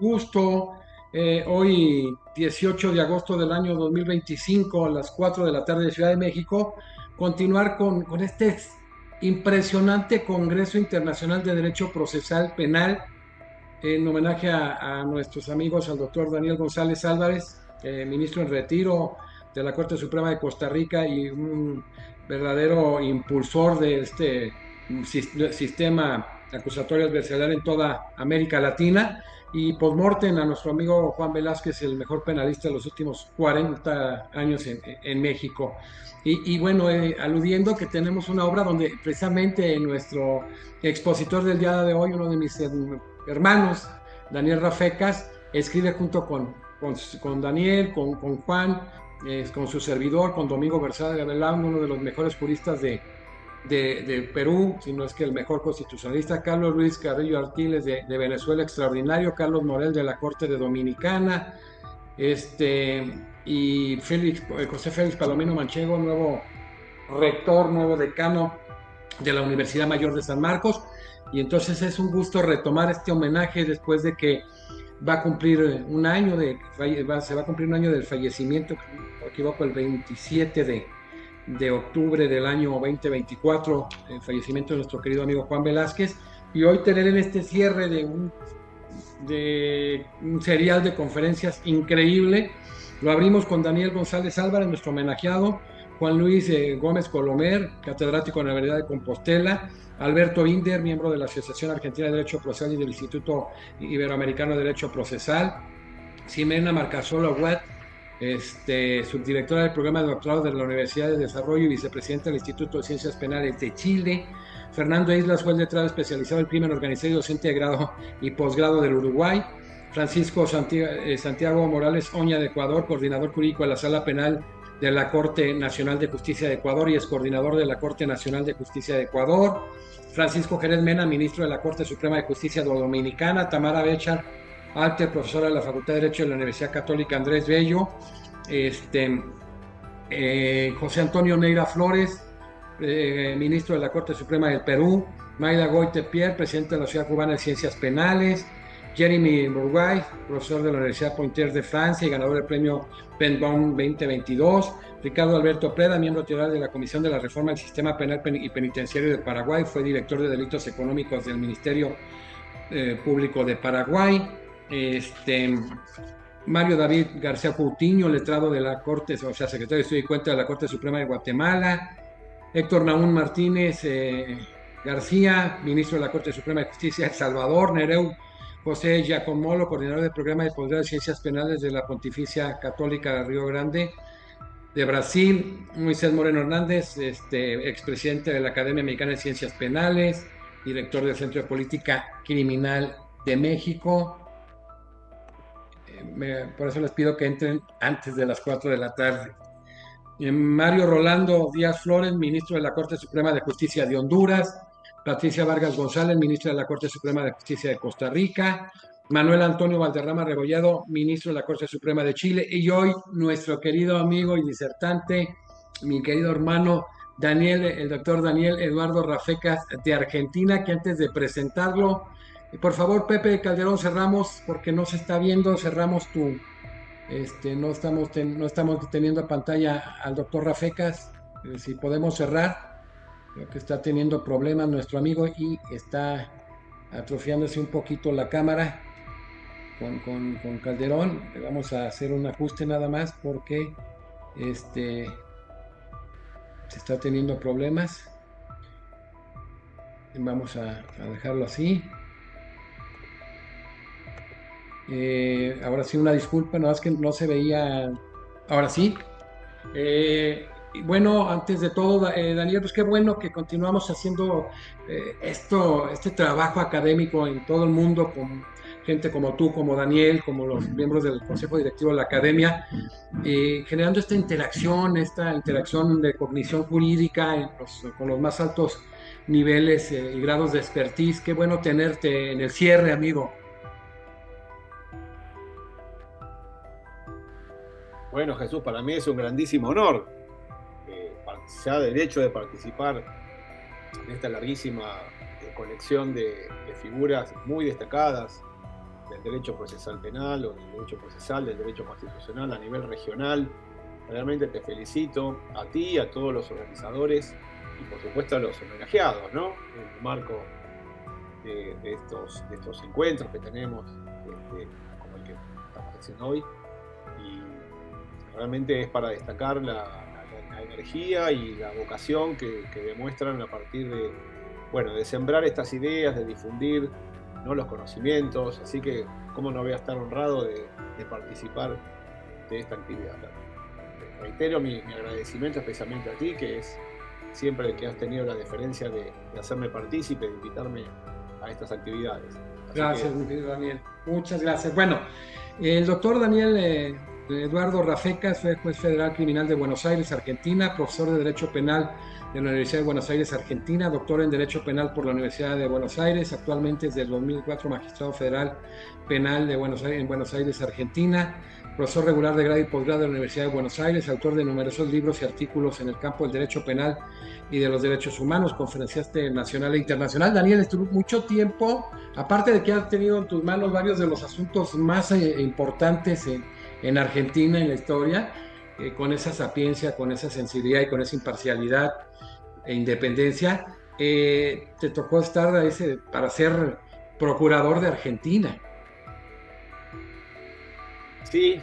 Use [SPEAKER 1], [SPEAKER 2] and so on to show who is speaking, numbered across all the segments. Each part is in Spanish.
[SPEAKER 1] gusto. Hoy, 18 de agosto del año 2025, a las 4 de la tarde de Ciudad de México, continuar con este impresionante Congreso Internacional de Derecho Procesal Penal en homenaje a nuestros amigos, al doctor Daniel González Álvarez, ministro en retiro de la Corte Suprema de Costa Rica y un verdadero impulsor de este sistema acusatorio adversarial en toda América Latina. Y postmortem a nuestro amigo Juan Velázquez, el mejor penalista de los últimos 40 años en México. Y bueno, aludiendo que tenemos una obra donde precisamente nuestro expositor del día de hoy, uno de mis hermanos, Daniel Rafecas, escribe junto con Daniel, con Juan, con su servidor, con Domingo Berzada de Abelán, uno de los mejores juristas de Perú, si no es que el mejor constitucionalista, Carlos Luis Carrillo Artiles de Venezuela, extraordinario, Carlos Morel de la Corte de Dominicana, y José Félix Palomino Manchego, nuevo rector, nuevo decano de la Universidad Mayor de San Marcos. Y entonces es un gusto retomar este homenaje después de que va a cumplir un año se va a cumplir un año del fallecimiento, si no me equivoco, el 27 de octubre del año 2024, el fallecimiento de nuestro querido amigo Juan Velázquez. Y hoy tener en este cierre de un serial de conferencias increíble. Lo abrimos con Daniel González Álvarez, nuestro homenajeado, Juan Luis Gómez Colomer, catedrático en la Universidad de Compostela, Alberto Binder, miembro de la Asociación Argentina de Derecho Procesal y del Instituto Iberoamericano de Derecho Procesal, Ximena Marcasola Huet, subdirectora del programa de doctorado de la Universidad de Desarrollo y vicepresidenta del Instituto de Ciencias Penales de Chile, Fernando Islas, juez letrado especializado en crimen organizado y docente de grado y posgrado del Uruguay, Francisco Santiago Morales Oña de Ecuador, coordinador jurídico de la Sala Penal de la Corte Nacional de Justicia de Ecuador y es coordinador de la Corte Nacional de Justicia de Ecuador, Francisco Jerez Mena, ministro de la Corte Suprema de Justicia Dominicana, Tamara Bechar Alter, profesora de la Facultad de Derecho de la Universidad Católica Andrés Bello, José Antonio Neira Flores, ministro de la Corte Suprema del Perú, Mayda Goite Pierre, presidente de la Sociedad Cubana de Ciencias Penales, Jeremy Bourguay, profesor de la Universidad Poitiers de Francia y ganador del premio PENBOM 2022, Ricardo Alberto Preda, miembro titular de la Comisión de la Reforma del Sistema Penal y Penitenciario de Paraguay, fue director de Delitos Económicos del Ministerio Público de Paraguay, Mario David García Coutinho, letrado de la Corte, o sea, secretario de Estudio y Cuenta de la Corte Suprema de Guatemala, Héctor Naún Martínez García, ministro de la Corte Suprema de Justicia de El Salvador, Nereu José Giacomolo, coordinador del programa de posgrado de Ciencias Penales de la Pontificia Católica de Río Grande de Brasil, Moisés Moreno Hernández, expresidente de la Academia Mexicana de Ciencias Penales, director del Centro de Política Criminal de México. Por eso les pido que entren antes de las 4 de la tarde. Mario Rolando Díaz Flores, ministro de la Corte Suprema de Justicia de Honduras, Patricia Vargas González, ministra de la Corte Suprema de Justicia de Costa Rica, Manuel Antonio Valderrama Rebolledo, ministro de la Corte Suprema de Chile, y hoy nuestro querido amigo y disertante, mi querido hermano Daniel, el doctor Daniel Eduardo Rafecas de Argentina, que antes de presentarlo, por favor, Pepe Calderón, cerramos, porque no se está viendo, cerramos no estamos teniendo a pantalla al doctor Rafecas. Si podemos cerrar, creo que está teniendo problemas nuestro amigo y está atrofiándose un poquito la cámara con Calderón. Le vamos a hacer un ajuste nada más porque se está teniendo problemas. Vamos a dejarlo así. Ahora sí, una disculpa, nada más que no se veía. Ahora sí. Y bueno, antes de todo, Daniel, pues qué bueno que continuamos haciendo este trabajo académico en todo el mundo con gente como tú, como Daniel, como los miembros del Consejo Directivo de la Academia, generando esta interacción de cognición jurídica con los más altos niveles y grados de expertise. Qué bueno tenerte en el cierre, amigo.
[SPEAKER 2] Bueno, Jesús, para mí es un grandísimo honor ya del hecho de participar en esta larguísima colección de figuras muy destacadas del derecho procesal penal o del derecho procesal, del derecho constitucional a nivel regional. Realmente te felicito a ti, a todos los organizadores y por supuesto a los homenajeados, ¿no? En el marco de estos encuentros que tenemos, como el que estamos haciendo hoy. Y realmente es para destacar la energía y la vocación que demuestran a partir de sembrar estas ideas, de difundir, ¿no?, los conocimientos. Así que, ¿cómo no voy a estar honrado de participar de esta actividad? Reitero mi agradecimiento especialmente a ti, que es siempre el que has tenido la deferencia de hacerme partícipe, de invitarme a estas actividades.
[SPEAKER 1] Gracias, mi querido Daniel. Muchas gracias. Bueno, el doctor Daniel Eduardo Rafecas fue juez federal criminal de Buenos Aires, Argentina, profesor de Derecho Penal de la Universidad de Buenos Aires, Argentina, doctor en Derecho Penal por la Universidad de Buenos Aires, actualmente desde el 2004 magistrado federal penal de en Buenos Aires, Argentina, profesor regular de grado y posgrado de la Universidad de Buenos Aires, autor de numerosos libros y artículos en el campo del derecho penal y de los derechos humanos, conferenciante nacional e internacional. Daniel, estuvo mucho tiempo, aparte de que has tenido en tus manos varios de los asuntos más importantes en Argentina, en la historia, con esa sapiencia, con esa sensibilidad y con esa imparcialidad e independencia, te tocó estar para ser procurador de Argentina.
[SPEAKER 2] Sí,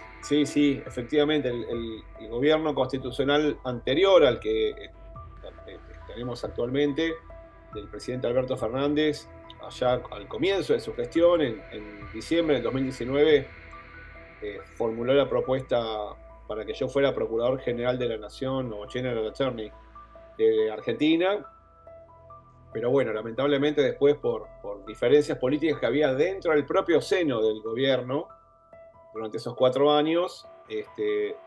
[SPEAKER 2] efectivamente, el gobierno constitucional anterior al que tenemos actualmente, del presidente Alberto Fernández, allá al comienzo de su gestión, en diciembre del 2019, formuló la propuesta para que yo fuera Procurador General de la Nación o General Attorney de Argentina. Pero bueno, lamentablemente después por diferencias políticas que había dentro del propio seno del gobierno durante esos 4 años,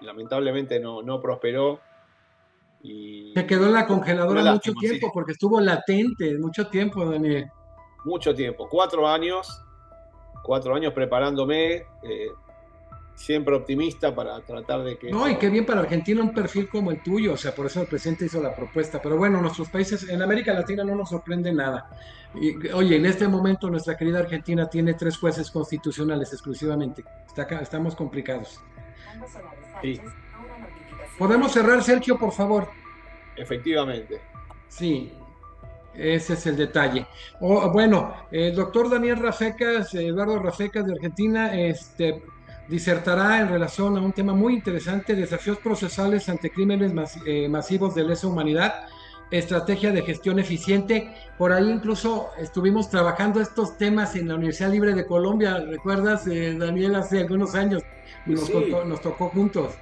[SPEAKER 2] lamentablemente no prosperó. Y
[SPEAKER 1] se quedó en la congeladora mucho tiempo, sí, porque estuvo latente mucho tiempo, Daniel.
[SPEAKER 2] Mucho tiempo, 4 años preparándome, siempre optimista para tratar de que...
[SPEAKER 1] No, y qué bien para Argentina un perfil como el tuyo, o sea, por eso el presidente hizo la propuesta. Pero bueno, nuestros países en América Latina no nos sorprende nada. Y, oye, en este momento nuestra querida Argentina tiene 3 jueces constitucionales exclusivamente. Estamos complicados.
[SPEAKER 2] Sí.
[SPEAKER 1] ¿Podemos cerrar, Sergio, por favor?
[SPEAKER 2] Efectivamente.
[SPEAKER 1] Sí, ese es el detalle. Bueno, el doctor Daniel Rafecas, Eduardo Rafecas de Argentina, disertará en relación a un tema muy interesante: desafíos procesales ante crímenes masivos de lesa humanidad, estrategia de gestión eficiente. Por ahí incluso estuvimos trabajando estos temas en la Universidad Libre de Colombia, ¿recuerdas, Daniel? Hace algunos años nos tocó juntos.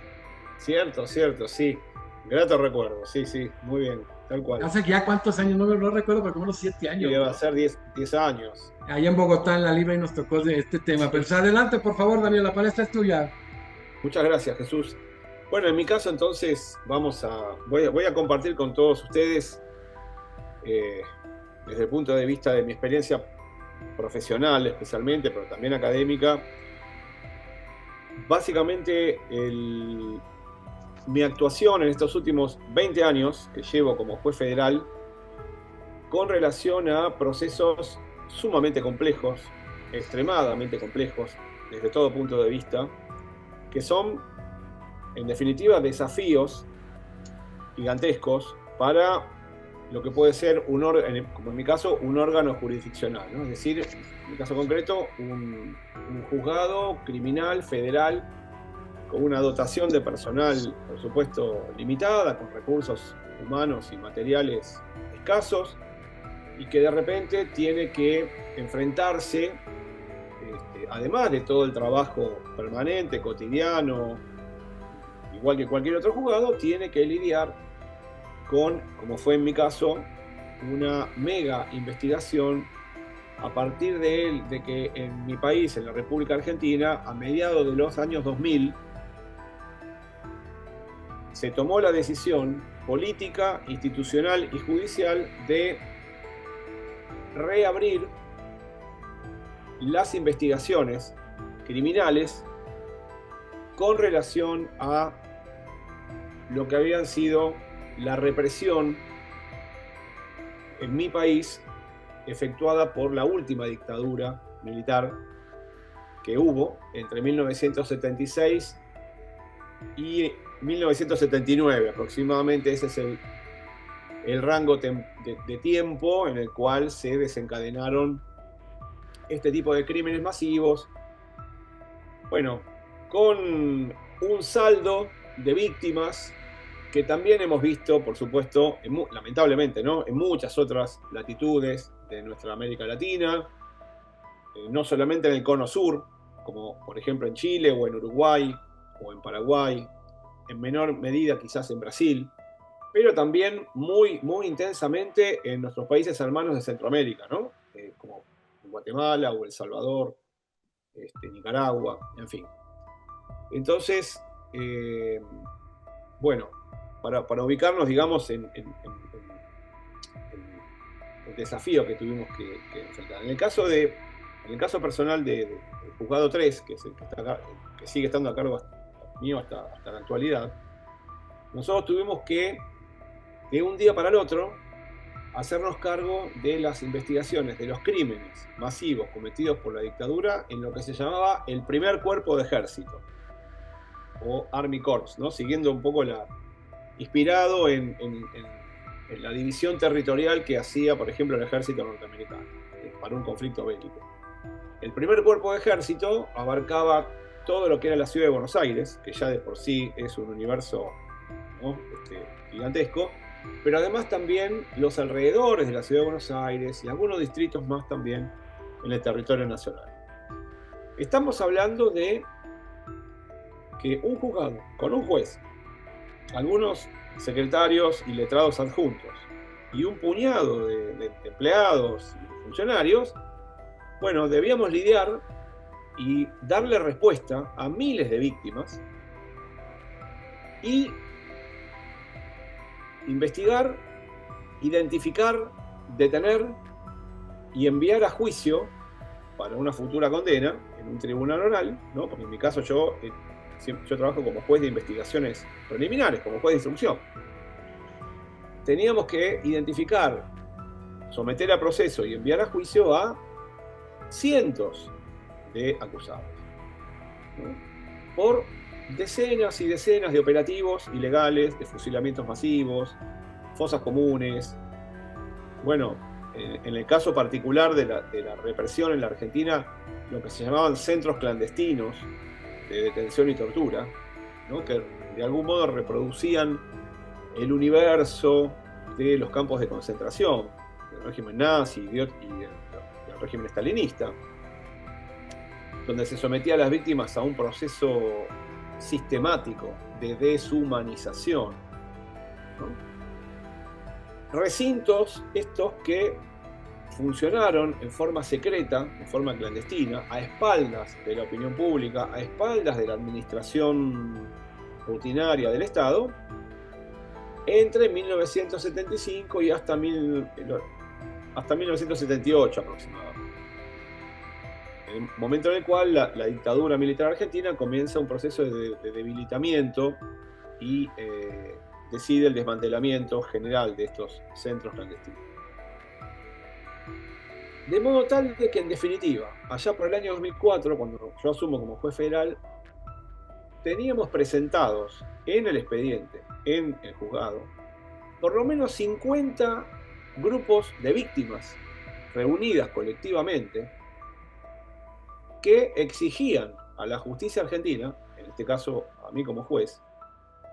[SPEAKER 2] Cierto, sí. Grato recuerdo, sí, muy bien, tal cual.
[SPEAKER 1] Hace ya cuántos años, no recuerdo, pero como unos 7 años.
[SPEAKER 2] Y va a ser 10 años.
[SPEAKER 1] Allá en Bogotá, en la Libre, y nos tocó de este tema. Sí. Pero adelante, por favor, Daniel, la palestra es tuya.
[SPEAKER 2] Muchas gracias, Jesús. Bueno, en mi caso, entonces, voy a compartir con todos ustedes, desde el punto de vista de mi experiencia profesional, especialmente, pero también académica, básicamente mi actuación en estos últimos 20 años que llevo como juez federal con relación a procesos sumamente complejos, extremadamente complejos desde todo punto de vista, que son, en definitiva, desafíos gigantescos para lo que puede ser, como en mi caso, un órgano jurisdiccional, ¿no? Es decir, en mi caso concreto, un juzgado criminal federal con una dotación de personal, por supuesto, limitada, con recursos humanos y materiales escasos, y que de repente tiene que enfrentarse, además de todo el trabajo permanente, cotidiano, igual que cualquier otro juzgado, tiene que lidiar con, como fue en mi caso, una mega investigación a partir de que en mi país, en la República Argentina, a mediados de los años 2000, se tomó la decisión política, institucional y judicial de reabrir las investigaciones criminales con relación a lo que habían sido la represión en mi país efectuada por la última dictadura militar que hubo entre 1976 y 1979 aproximadamente. Ese es el rango de tiempo en el cual se desencadenaron este tipo de crímenes masivos. Bueno, con un saldo de víctimas que también hemos visto, por supuesto, lamentablemente, ¿no?, en muchas otras latitudes de nuestra América Latina, no solamente en el cono sur, como por ejemplo en Chile o en Uruguay o en Paraguay, en menor medida quizás en Brasil, pero también muy, muy intensamente en nuestros países hermanos de Centroamérica, ¿no? Como Guatemala o El Salvador, Nicaragua, en fin. Entonces, bueno, para ubicarnos, digamos, en el desafío que tuvimos que enfrentar. En el caso personal del Juzgado 3, que es el que sigue estando a cargo mío hasta la actualidad, nosotros tuvimos que, de un día para el otro, hacernos cargo de las investigaciones de los crímenes masivos cometidos por la dictadura en lo que se llamaba el primer cuerpo de ejército, o Army Corps, ¿no? Siguiendo un poco inspirado en la división territorial que hacía, por ejemplo, el ejército norteamericano para un conflicto bélico. El primer cuerpo de ejército abarcaba todo lo que era la ciudad de Buenos Aires, que ya de por sí es un universo, ¿no?, gigantesco, pero además también los alrededores de la ciudad de Buenos Aires y algunos distritos más también en el territorio nacional. Estamos hablando de que un juzgado con un juez, algunos secretarios y letrados adjuntos y un puñado de empleados y funcionarios, bueno, debíamos lidiar y darle respuesta a miles de víctimas y investigar, identificar, detener y enviar a juicio para una futura condena en un tribunal oral, ¿no? Porque en mi caso yo trabajo como juez de investigaciones preliminares, como juez de instrucción. Teníamos que identificar, someter a proceso y enviar a juicio a cientos de acusados, ¿no?, por decenas y decenas de operativos ilegales, de fusilamientos masivos, fosas comunes. Bueno, en el caso particular de la represión en la Argentina, lo que se llamaban centros clandestinos de detención y tortura, ¿no?, que de algún modo reproducían el universo de los campos de concentración del régimen nazi y del régimen stalinista, donde se sometía a las víctimas a un proceso sistemático de deshumanización, ¿no? Recintos estos que funcionaron en forma secreta, en forma clandestina, a espaldas de la opinión pública, a espaldas de la administración rutinaria del Estado, entre 1975 y hasta 1978 aproximadamente. En el momento en el cual la dictadura militar argentina comienza un proceso de debilitamiento y decide el desmantelamiento general de estos centros clandestinos. De modo tal de que, en definitiva, allá por el año 2004, cuando yo asumo como juez federal, teníamos presentados en el expediente, en el juzgado, por lo menos 50 grupos de víctimas reunidas colectivamente que exigían a la justicia argentina, en este caso a mí como juez,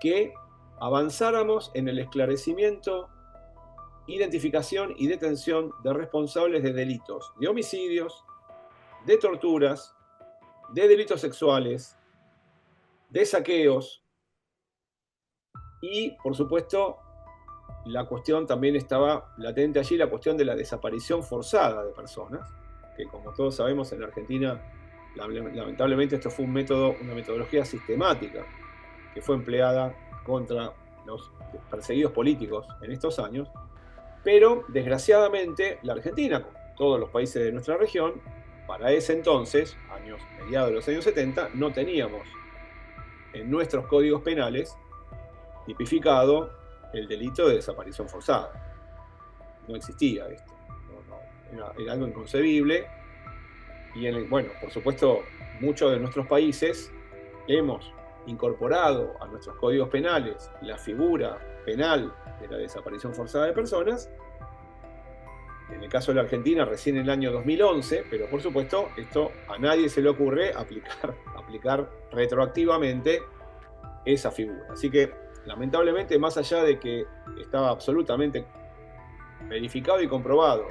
[SPEAKER 2] que avanzáramos en el esclarecimiento, identificación y detención de responsables de delitos, de homicidios, de torturas, de delitos sexuales, de saqueos y, por supuesto, la cuestión también estaba latente allí, la cuestión de la desaparición forzada de personas, que como todos sabemos en Argentina, lamentablemente esto fue una metodología sistemática que fue empleada contra los perseguidos políticos en estos años, pero desgraciadamente la Argentina, como todos los países de nuestra región, para ese entonces, mediados de los años 70, no teníamos en nuestros códigos penales tipificado el delito de desaparición forzada. No existía esto. Era algo inconcebible. Y bueno, por supuesto, muchos de nuestros países hemos incorporado a nuestros códigos penales la figura penal de la desaparición forzada de personas. En el caso de la Argentina, recién en el año 2011, pero por supuesto, esto a nadie se le ocurre aplicar retroactivamente esa figura. Así que, lamentablemente, más allá de que estaba absolutamente verificado y comprobado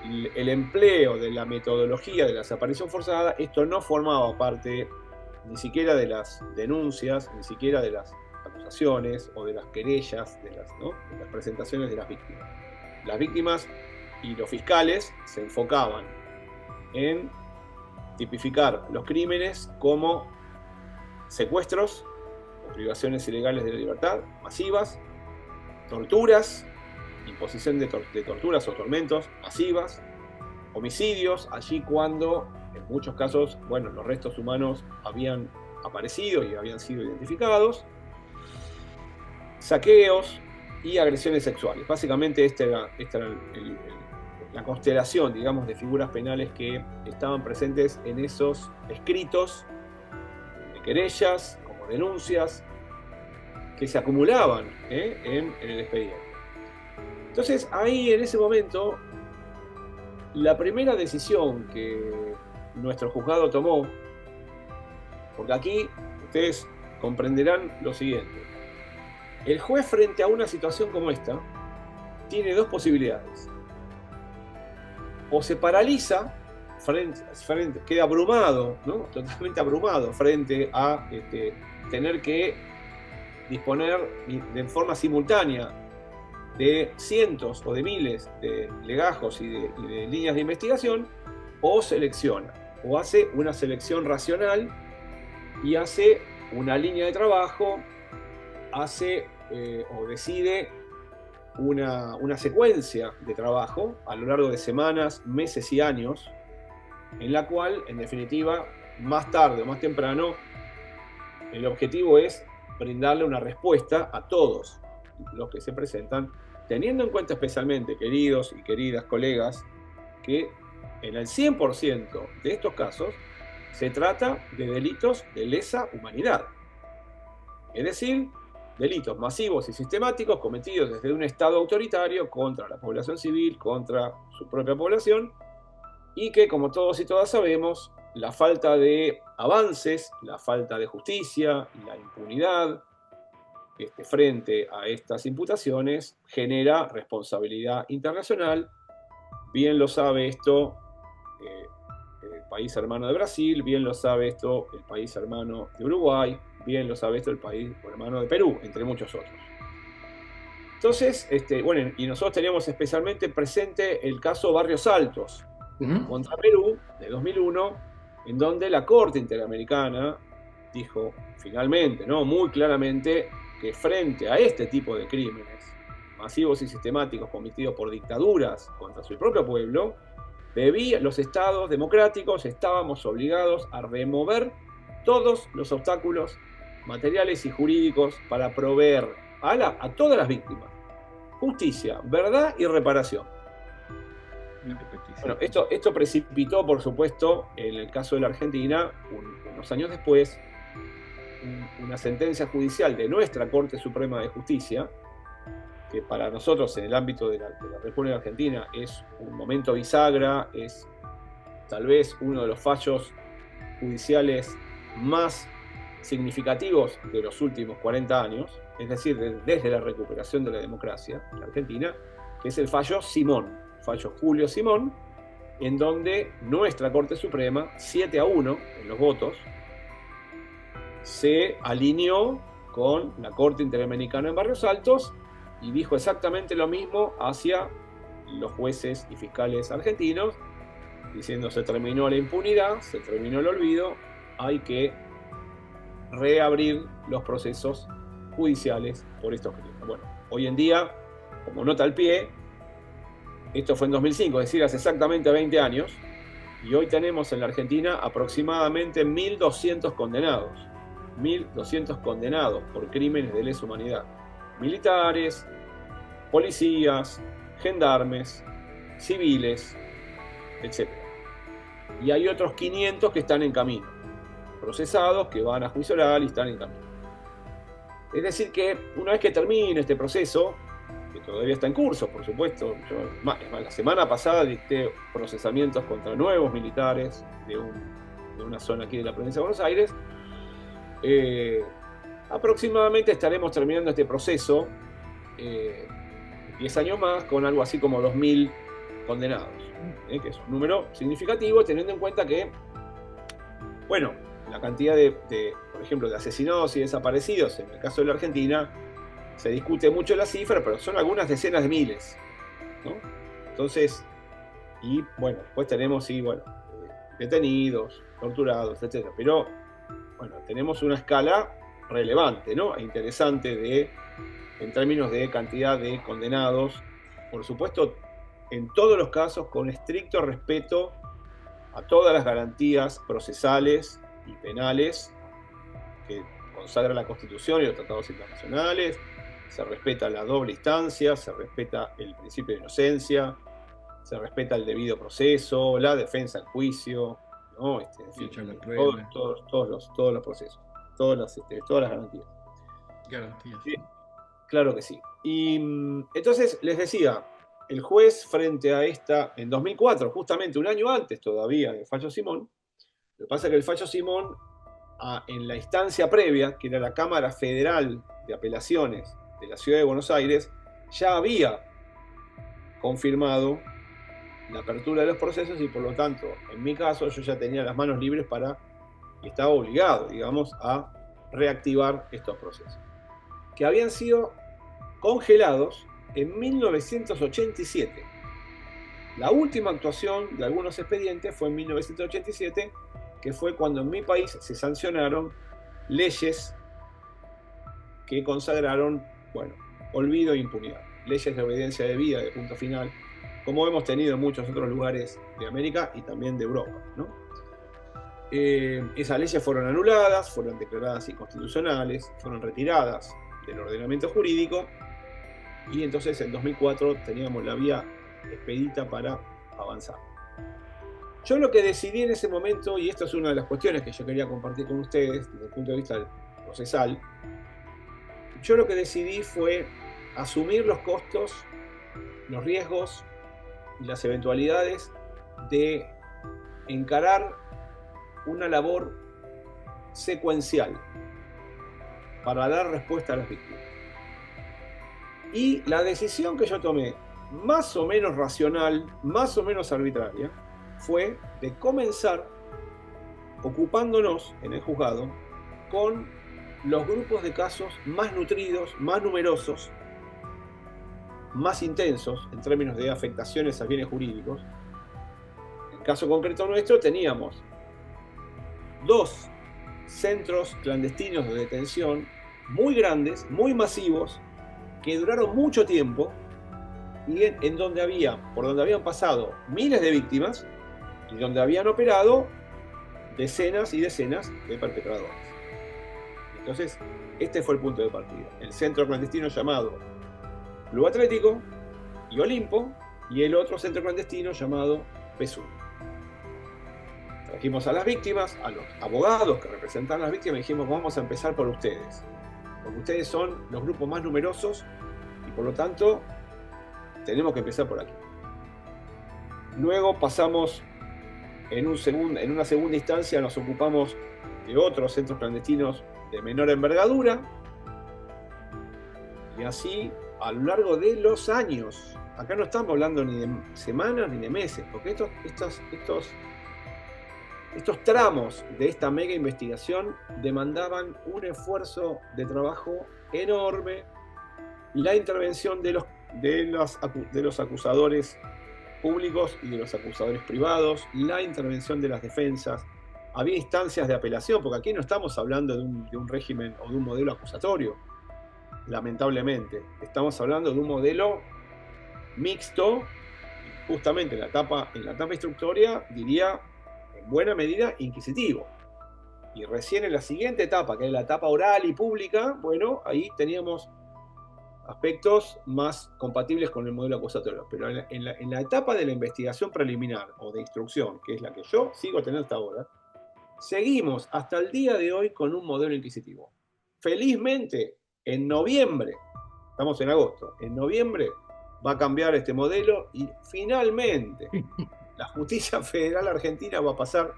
[SPEAKER 2] el empleo de la metodología de la desaparición forzada, esto no formaba parte ni siquiera de las denuncias, ni siquiera de las acusaciones o de las querellas, de las presentaciones de las víctimas. Las víctimas y los fiscales se enfocaban en tipificar los crímenes como secuestros o privaciones ilegales de la libertad masivas, torturas, imposición de torturas o tormentos masivas, homicidios, allí cuando en muchos casos, bueno, los restos humanos habían aparecido y habían sido identificados, saqueos y agresiones sexuales. Básicamente esta era la constelación, digamos, de figuras penales que estaban presentes en esos escritos de querellas, como denuncias, que se acumulaban en el expediente. Entonces, ahí en ese momento, la primera decisión que nuestro juzgado tomó, porque aquí ustedes comprenderán lo siguiente: el juez, frente a una situación como esta, tiene dos posibilidades. O se paraliza, queda abrumado, ¿no? Totalmente abrumado frente a tener que disponer de forma simultánea de cientos o de miles de legajos y de líneas de investigación, o selecciona, o hace una selección racional y hace una línea de trabajo, hace o decide una secuencia de trabajo a lo largo de semanas, meses y años, en la cual, en definitiva, más tarde o más temprano, el objetivo es brindarle una respuesta a todos los que se presentan, teniendo en cuenta especialmente, queridos y queridas colegas, que en el 100% de estos casos se trata de delitos de lesa humanidad. Es decir, delitos masivos y sistemáticos cometidos desde un Estado autoritario contra la población civil, contra su propia población, y que, como todos y todas sabemos, la falta de avances, la falta de justicia, la impunidad frente a estas imputaciones genera responsabilidad internacional. Bien lo sabe esto el país hermano de Brasil, bien lo sabe esto el país hermano de Uruguay, bien lo sabe esto el país hermano de Perú, entre muchos otros. Entonces, bueno, y nosotros teníamos especialmente presente el caso Barrios Altos contra Perú de 2001, en donde la Corte Interamericana dijo finalmente, ¿no?, muy claramente, que frente a este tipo de crímenes masivos y sistemáticos cometidos por dictaduras contra su propio pueblo, los estados democráticos estábamos obligados a remover todos los obstáculos materiales y jurídicos para proveer a todas las víctimas justicia, verdad y reparación. Bueno, esto precipitó, por supuesto, en el caso de la Argentina, unos años después, una sentencia judicial de nuestra Corte Suprema de Justicia, que para nosotros en el ámbito de la República Argentina es un momento bisagra, es tal vez uno de los fallos judiciales más significativos de los últimos 40 años, es decir, desde la recuperación de la democracia en la Argentina, que es el fallo Simón, fallo Julio Simón, en donde nuestra Corte Suprema, 7-1 en los votos, se alineó con la Corte Interamericana en Barrios Altos y dijo exactamente lo mismo hacia los jueces y fiscales argentinos, diciendo: se terminó la impunidad, se terminó el olvido, hay que reabrir los procesos judiciales por estos crímenes. Bueno, hoy en día, como nota al pie, esto fue en 2005, es decir, hace exactamente 20 años, y hoy tenemos en la Argentina aproximadamente 1.200 condenados. 1.200 condenados por crímenes de lesa humanidad. Militares, policías, gendarmes, civiles, etc. y hay otros 500 que están en camino, procesados, que van a juicio oral y están en camino. Es decir que una vez que termine este proceso, que todavía está en curso, por supuesto, la semana pasada dicté procesamientos contra nuevos militares de una zona aquí de la provincia de Buenos Aires, aproximadamente estaremos terminando este proceso 10 años más con algo así como 2.000 condenados, que es un número significativo teniendo en cuenta que, bueno, la cantidad por ejemplo, de asesinados y desaparecidos en el caso de la Argentina, se discute mucho la cifra, pero son algunas decenas de miles, ¿no? Entonces, y bueno, después tenemos, sí, bueno, detenidos, torturados, etc. Pero, bueno, tenemos una escala relevante, ¿no? E interesante en términos de cantidad de condenados, por supuesto, en todos los casos con estricto respeto a todas las garantías procesales y penales que consagra la Constitución y los tratados internacionales. Se respeta la doble instancia, se respeta el principio de inocencia, se respeta el debido proceso, la defensa al juicio, ¿no? En fin, todos los procesos, todas las garantías.
[SPEAKER 1] Garantías.
[SPEAKER 2] Sí, claro que sí. Y entonces les decía, el juez frente a en 2004, justamente un año antes todavía del fallo Simón, lo que pasa es que el fallo Simón, en la instancia previa, que era la Cámara Federal de Apelaciones de la Ciudad de Buenos Aires, ya había confirmado la apertura de los procesos y por lo tanto, en mi caso, yo ya tenía las manos libres y estaba obligado, digamos, a reactivar estos procesos, que habían sido congelados en 1987. La última actuación de algunos expedientes fue en 1987, que fue cuando en mi país se sancionaron leyes que consagraron, bueno, olvido e impunidad. Leyes de obediencia debida, de punto final, como hemos tenido en muchos otros lugares de América y también de Europa, ¿no? Esas leyes fueron anuladas, fueron declaradas inconstitucionales, fueron retiradas del ordenamiento jurídico y entonces en 2004 teníamos la vía expedita para avanzar. Yo lo que decidí en ese momento, y esto es una de las cuestiones que yo quería compartir con ustedes desde el punto de vista procesal, yo lo que decidí fue asumir los costos, los riesgos y las eventualidades de encarar una labor secuencial para dar respuesta a las víctimas. Y la decisión que yo tomé, más o menos racional, más o menos arbitraria, fue de comenzar ocupándonos en el juzgado con los grupos de casos más nutridos, más numerosos, más intensos en términos de afectaciones a bienes jurídicos. En el caso concreto nuestro teníamos 2 centros clandestinos de detención muy grandes, muy masivos, que duraron mucho tiempo y por donde habían pasado miles de víctimas y donde habían operado decenas y decenas de perpetradores. Entonces, este fue el punto de partida. El centro clandestino llamado Club Atlético y Olimpo, y el otro centro clandestino llamado PSUV. Trajimos a las víctimas, a los abogados que representan a las víctimas, y dijimos, vamos a empezar por ustedes, porque ustedes son los grupos más numerosos y por lo tanto tenemos que empezar por aquí. Luego pasamos en una segunda instancia, nos ocupamos de otros centros clandestinos de menor envergadura, y así a lo largo de los años. Acá no estamos hablando ni de semanas ni de meses, porque estos tramos de esta mega investigación demandaban un esfuerzo de trabajo enorme, la intervención de los acusadores públicos y de los acusadores privados, la intervención de las defensas. Había instancias de apelación, porque aquí no estamos hablando de un régimen o de un modelo acusatorio, lamentablemente. Estamos hablando de un modelo mixto, justamente en la etapa instructoria, diría, en buena medida, inquisitivo. Y recién en la siguiente etapa, que es la etapa oral y pública, bueno, ahí teníamos aspectos más compatibles con el modelo acusatorio. Pero en la etapa de la investigación preliminar o de instrucción, que es la que yo sigo teniendo hasta ahora, seguimos hasta el día de hoy con un modelo inquisitivo. Felizmente, en noviembre, estamos en agosto, en noviembre va a cambiar este modelo y finalmente la justicia federal argentina va a pasar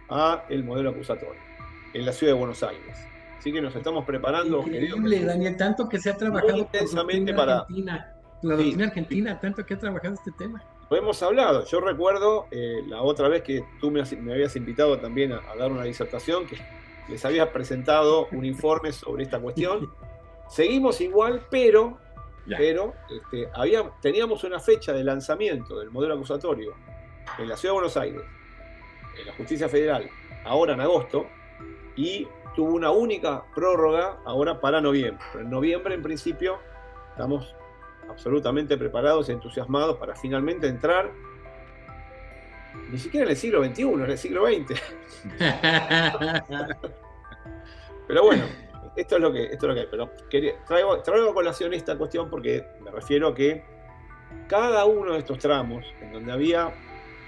[SPEAKER 2] a el modelo acusatorio en la ciudad de Buenos Aires. Así que nos estamos preparando,
[SPEAKER 1] Increíble,
[SPEAKER 2] querido,
[SPEAKER 1] Daniel, tanto que se ha
[SPEAKER 2] muy
[SPEAKER 1] trabajado por
[SPEAKER 2] intensamente
[SPEAKER 1] doctrina
[SPEAKER 2] para...
[SPEAKER 1] argentina, la
[SPEAKER 2] Sí,
[SPEAKER 1] doctrina argentina, tanto que ha trabajado este tema.
[SPEAKER 2] lo hemos hablado. Yo recuerdo la otra vez que tú me habías invitado también a dar una disertación, que les había presentado un informe sobre esta cuestión. Seguimos igual, pero teníamos una fecha de lanzamiento del modelo acusatorio en la Ciudad de Buenos Aires, en la Justicia Federal, ahora en agosto, y tuvo una única prórroga ahora para noviembre. Pero en noviembre, en principio, estamos absolutamente preparados y entusiasmados para finalmente entrar, ni siquiera en el siglo XXI, en el siglo XX. Pero bueno, esto es lo que hay. Pero traigo a colación esta cuestión porque me refiero a que cada uno de estos tramos, en donde había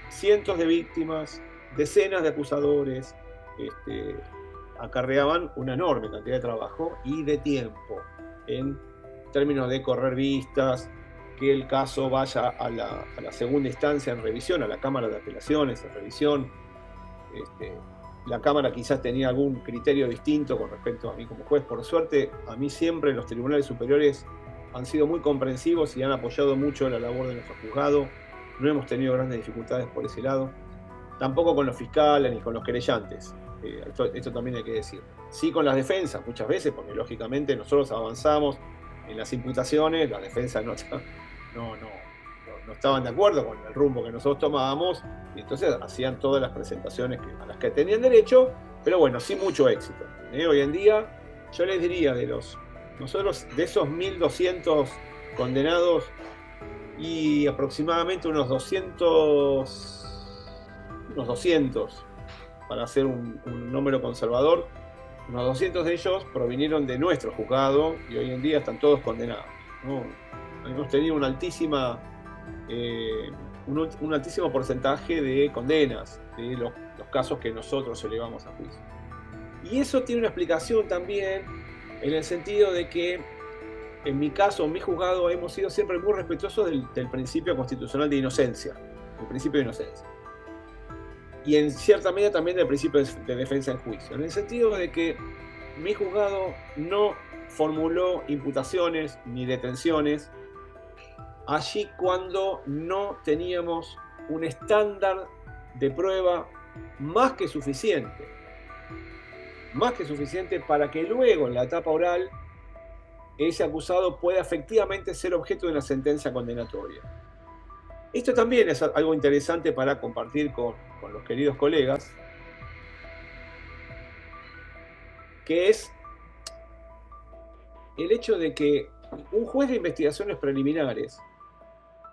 [SPEAKER 2] cientos de víctimas, decenas de acusadores, acarreaban una enorme cantidad de trabajo y de tiempo en términos de correr vistas, que el caso vaya a la segunda instancia en revisión, a la Cámara de Apelaciones en revisión. La Cámara quizás tenía algún criterio distinto con respecto a mí como juez. Por suerte, a mí siempre los tribunales superiores han sido muy comprensivos y han apoyado mucho la labor de nuestro juzgado. No hemos tenido grandes dificultades por ese lado. Tampoco con los fiscales ni con los querellantes. Esto también hay que decir. Sí con las defensas muchas veces, porque lógicamente nosotros avanzamos en las imputaciones, las defensas no estaban de acuerdo con el rumbo que nosotros tomábamos, y entonces hacían todas las presentaciones a las que tenían derecho, pero bueno, sin mucho éxito. Hoy en día, yo les diría, nosotros de esos 1.200 condenados, y aproximadamente unos 200, para hacer un número conservador, unos 200 de ellos provinieron de nuestro juzgado y hoy en día están todos condenados, ¿no? Hemos tenido un altísimo porcentaje de condenas de los casos que nosotros elevamos a juicio. Y eso tiene una explicación también en el sentido de que en mi caso, en mi juzgado, hemos sido siempre muy respetuosos del principio constitucional de inocencia, el principio de inocencia. Y en cierta medida también del principio de defensa en juicio, en el sentido de que mi juzgado no formuló imputaciones ni detenciones allí cuando no teníamos un estándar de prueba más que suficiente para que luego en la etapa oral ese acusado pueda efectivamente ser objeto de una sentencia condenatoria. Esto también es algo interesante para compartir con los queridos colegas, que es el hecho de que un juez de investigaciones preliminares,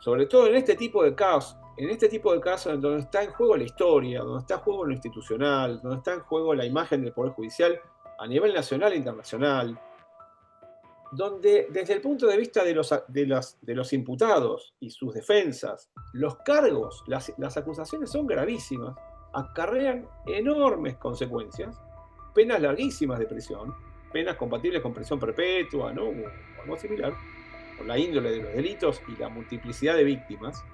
[SPEAKER 2] sobre todo en este tipo de casos, en donde está en juego la historia, donde está en juego lo institucional, donde está en juego la imagen del Poder Judicial a nivel nacional e internacional, donde desde el punto de vista de los imputados y sus defensas, los cargos, las acusaciones son gravísimas, acarrean enormes consecuencias, penas larguísimas de prisión, penas compatibles con prisión perpetua, ¿no? O algo similar, por la índole de los delitos y la multiplicidad de víctimas.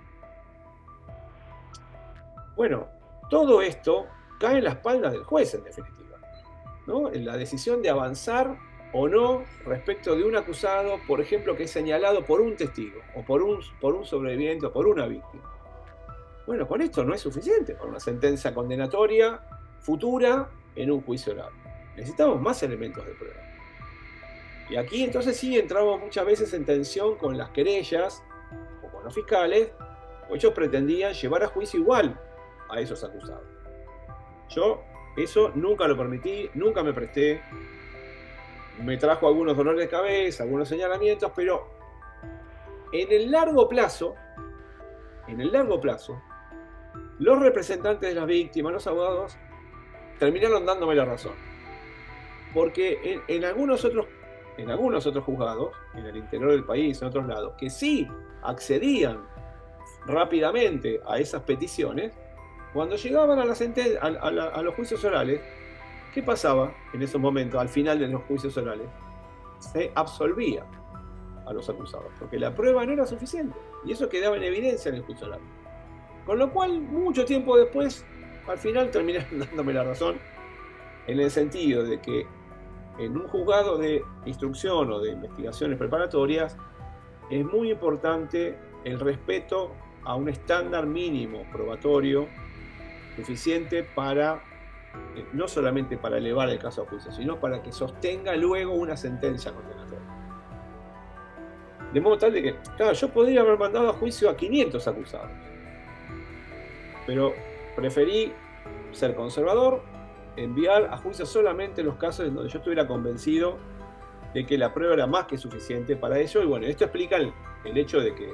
[SPEAKER 2] Bueno, todo esto cae en la espalda del juez, en definitiva, ¿no? En la decisión de avanzar o no respecto de un acusado, por ejemplo, que es señalado por un testigo, o por un sobreviviente, o por una víctima. Bueno, con esto no es suficiente para una sentencia condenatoria futura en un juicio oral. Necesitamos más elementos de prueba. Y aquí entonces sí entramos muchas veces en tensión con las querellas, o con los fiscales, porque ellos pretendían llevar a juicio igual a esos acusados. Yo eso nunca lo permití, nunca me presté. Me trajo algunos dolores de cabeza, algunos señalamientos, pero en el largo plazo, los representantes de las víctimas, los abogados, terminaron dándome la razón. Porque en algunos otros en algunos otros juzgados, en el interior del país, en otros lados, que sí accedían rápidamente a esas peticiones, cuando llegaban a los juicios orales, ¿qué pasaba en esos momentos, al final de los juicios orales? Se absolvía a los acusados, porque la prueba no era suficiente, y eso quedaba en evidencia en el juicio oral. Con lo cual, mucho tiempo después, al final terminaron dándome la razón, en el sentido de que en un juzgado de instrucción o de investigaciones preparatorias es muy importante el respeto a un estándar mínimo probatorio suficiente para, no solamente para elevar el caso a juicio, sino para que sostenga luego una sentencia condenatoria. De modo tal de que, claro, yo podría haber mandado a juicio a 500 acusados, pero preferí ser conservador, enviar a juicio solamente los casos en donde yo estuviera convencido de que la prueba era más que suficiente para ello. Y bueno, esto explica el hecho de que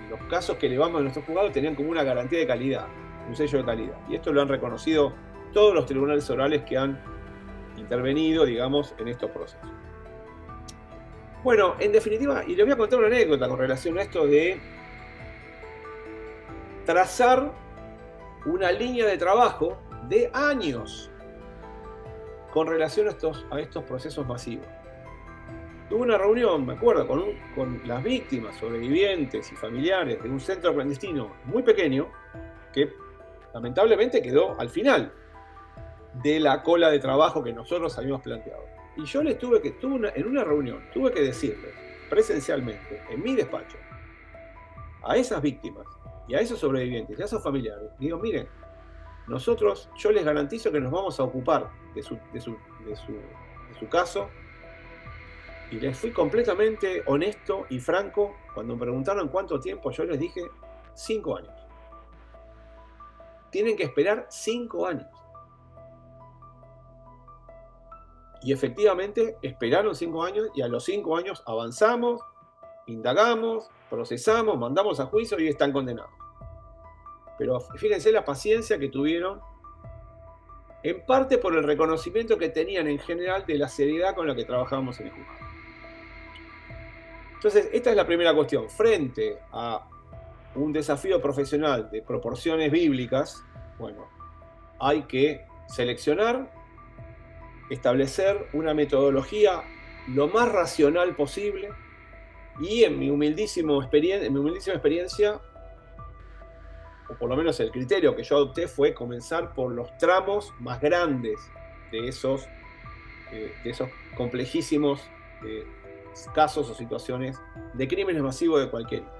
[SPEAKER 2] los casos que elevamos a nuestros juzgados tenían como una garantía de calidad, un sello de calidad. Y esto lo han reconocido todos los tribunales orales que han intervenido, digamos, en estos procesos. Bueno, en definitiva, y les voy a contar una anécdota con relación a esto de trazar una línea de trabajo de años con relación a estos procesos masivos. Tuve una reunión, me acuerdo, con las víctimas, sobrevivientes y familiares de un centro clandestino muy pequeño que lamentablemente quedó al final de la cola de trabajo que nosotros habíamos planteado. Y yo en una reunión tuve que decirles presencialmente, en mi despacho, a esas víctimas y a esos sobrevivientes y a esos familiares, digo, miren, yo les garantizo que nos vamos a ocupar de su caso, y les fui completamente honesto y franco cuando me preguntaron cuánto tiempo. Yo les dije 5 años. Tienen que esperar 5 años. Y efectivamente esperaron 5 años, y a los 5 años avanzamos, indagamos, procesamos, mandamos a juicio y están condenados. Pero fíjense la paciencia que tuvieron, en parte por el reconocimiento que tenían en general de la seriedad con la que trabajábamos en el juzgado. Entonces, esta es la primera cuestión. Frente a un desafío profesional de proporciones bíblicas, bueno, hay que seleccionar, establecer una metodología lo más racional posible, y en mi humildísima experiencia, o por lo menos el criterio que yo adopté, fue comenzar por los tramos más grandes de esos complejísimos casos o situaciones de crímenes masivos de cualquier índole.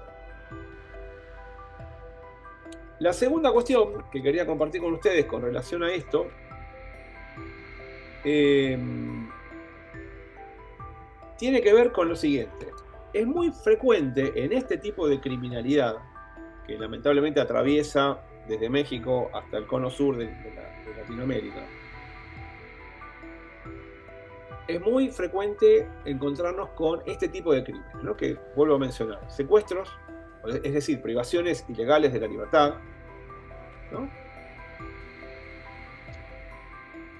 [SPEAKER 2] La segunda cuestión que quería compartir con ustedes con relación a esto tiene que ver con lo siguiente. Es muy frecuente en este tipo de criminalidad, que lamentablemente atraviesa desde México hasta el cono sur de Latinoamérica, es muy frecuente encontrarnos con este tipo de crímenes, ¿no? Que vuelvo a mencionar: secuestros, es decir, privaciones ilegales de la libertad, ¿no?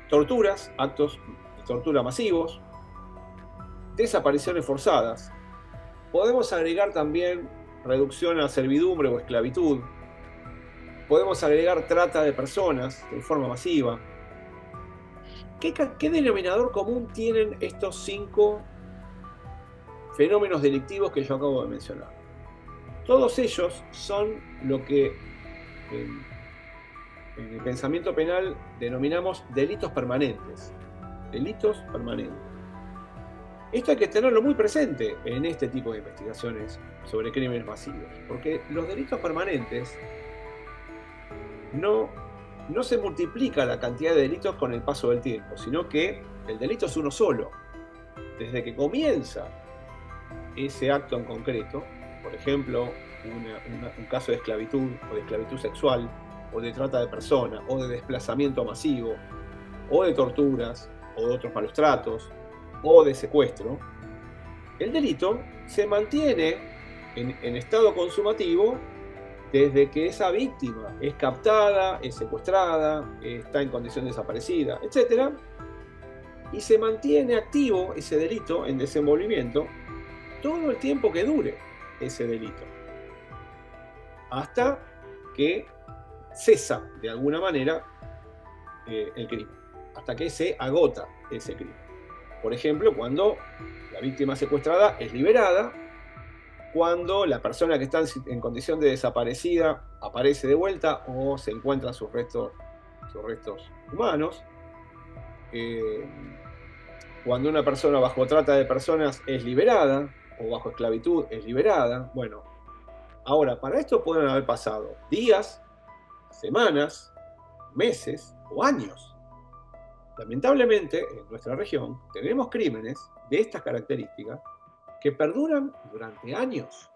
[SPEAKER 2] Torturas, actos de tortura masivos, desapariciones forzadas. Podemos agregar también reducción a servidumbre o esclavitud. Podemos agregar trata de personas de forma masiva. ¿Qué denominador común tienen estos 5 fenómenos delictivos que yo acabo de mencionar? Todos ellos son lo que en el pensamiento penal denominamos delitos permanentes. Delitos permanentes. Esto hay que tenerlo muy presente en este tipo de investigaciones sobre crímenes masivos, porque los delitos permanentes no se multiplica la cantidad de delitos con el paso del tiempo, sino que el delito es uno solo. Desde que comienza ese acto en concreto, por ejemplo, un caso de esclavitud o de esclavitud sexual, o de trata de personas, o de desplazamiento masivo, o de torturas, o de otros malos tratos, o de secuestro, el delito se mantiene en estado consumativo desde que esa víctima es captada, es secuestrada, está en condición desaparecida, etc. y se mantiene activo ese delito en desenvolvimiento todo el tiempo que dure ese delito, hasta que cesa de alguna manera el crimen, hasta que se agota ese crimen. Por ejemplo, cuando la víctima secuestrada es liberada, cuando la persona que está en condición de desaparecida aparece de vuelta o se encuentran sus restos humanos, cuando una persona bajo trata de personas es liberada o bajo esclavitud es liberada. Bueno, ahora, para esto pueden haber pasado días, semanas, meses o años. Lamentablemente, en nuestra región tenemos crímenes de estas características que perduran durante años,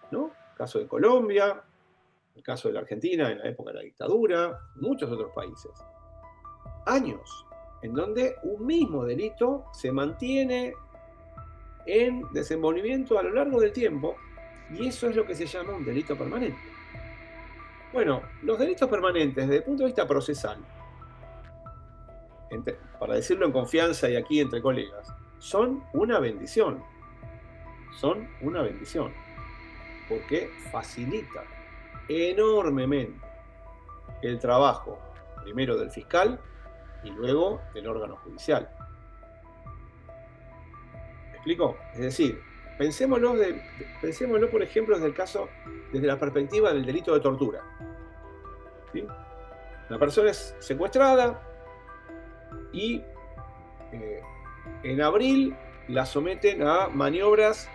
[SPEAKER 2] ¿no? El caso de Colombia, el caso de la Argentina en la época de la dictadura, muchos otros países. Años en donde un mismo delito se mantiene en desenvolvimiento a lo largo del tiempo, y eso es lo que se llama un delito permanente. Bueno, los delitos permanentes desde el punto de vista procesal, para decirlo en confianza y aquí entre colegas, son una bendición. Son una bendición, porque facilita enormemente el trabajo, primero del fiscal y luego del órgano judicial. ¿Me explico? Es decir, pensémoslo, por ejemplo, desde la perspectiva del delito de tortura. ¿Sí? La persona es secuestrada y en abril la someten a maniobras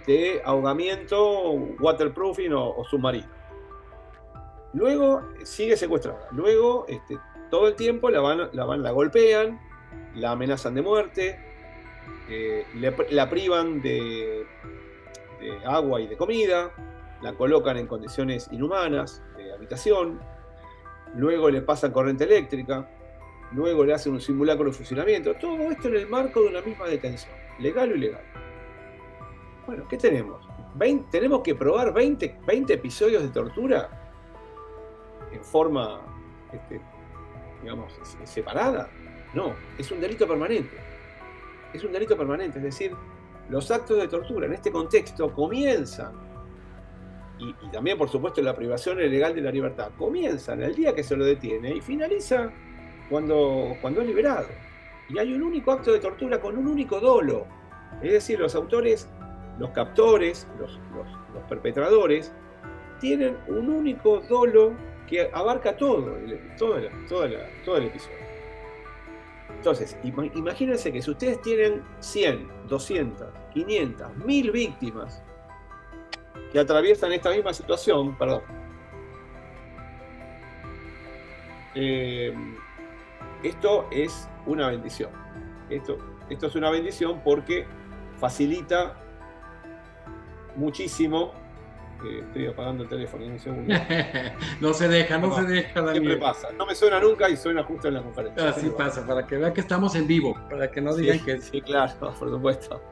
[SPEAKER 2] de ahogamiento, waterproofing o submarino. Luego sigue secuestrada. Luego todo el tiempo la golpean, la amenazan de muerte, la privan de agua y de comida, la colocan en condiciones inhumanas de habitación, luego le pasan corriente eléctrica, luego le hacen un simulacro de fusilamiento. Todo esto en el marco de una misma detención, legal o ilegal. Bueno, ¿qué tenemos? ¿Tenemos que probar 20 episodios de tortura en forma, digamos, separada? No, es un delito permanente. Es un delito permanente, es decir, los actos de tortura en este contexto comienzan, y también, por supuesto, la privación ilegal de la libertad, comienzan el día que se lo detiene y finaliza cuando es liberado. Y hay un único acto de tortura con un único dolo. Es decir, los autores, los captores, los perpetradores, tienen un único dolo que abarca todo el episodio. Entonces, imagínense que si ustedes tienen 100, 200, 500, 1000 víctimas que atraviesan esta misma situación, esto es una bendición. Esto es una bendición porque facilita muchísimo. Estoy apagando el teléfono en un segundo.
[SPEAKER 1] No se deja, Daniel.
[SPEAKER 2] Siempre pasa. No me suena nunca y suena justo en la conferencia.
[SPEAKER 1] Así pasa, para que vean que estamos en vivo, para que no digan que...
[SPEAKER 2] Sí, claro, por supuesto.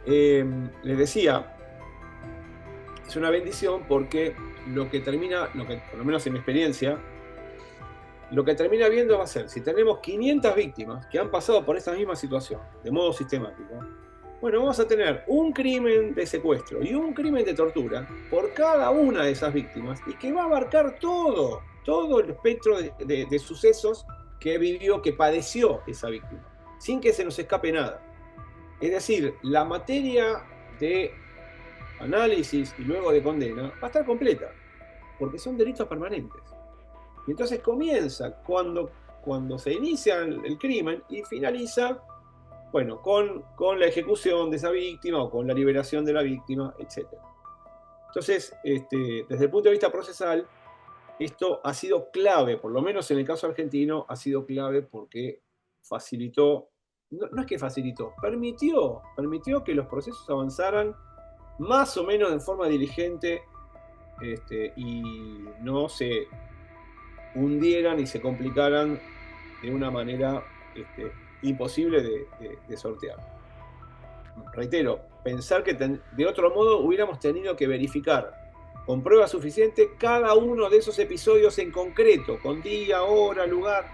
[SPEAKER 2] Les decía, es una bendición porque lo que por lo menos en mi experiencia, lo que termina viendo va a ser, si tenemos 500 víctimas que han pasado por esta misma situación, de modo sistemático, bueno, vamos a tener un crimen de secuestro y un crimen de tortura por cada una de esas víctimas, y que va a abarcar todo el espectro de sucesos que vivió, que padeció esa víctima, sin que se nos escape nada. Es decir, la materia de análisis y luego de condena va a estar completa, porque son delitos permanentes. Y entonces comienza cuando se inicia el crimen y finaliza, bueno, con la ejecución de esa víctima o con la liberación de la víctima, etc. Entonces, desde el punto de vista procesal, esto ha sido clave, por lo menos en el caso argentino, ha sido clave porque facilitó, no es que facilitó, permitió que los procesos avanzaran más o menos en forma diligente, y no se hundieran y se complicaran de una manera imposible de sortear. Reitero, pensar que de otro modo hubiéramos tenido que verificar con prueba suficiente cada uno de esos episodios en concreto, con día, hora, lugar,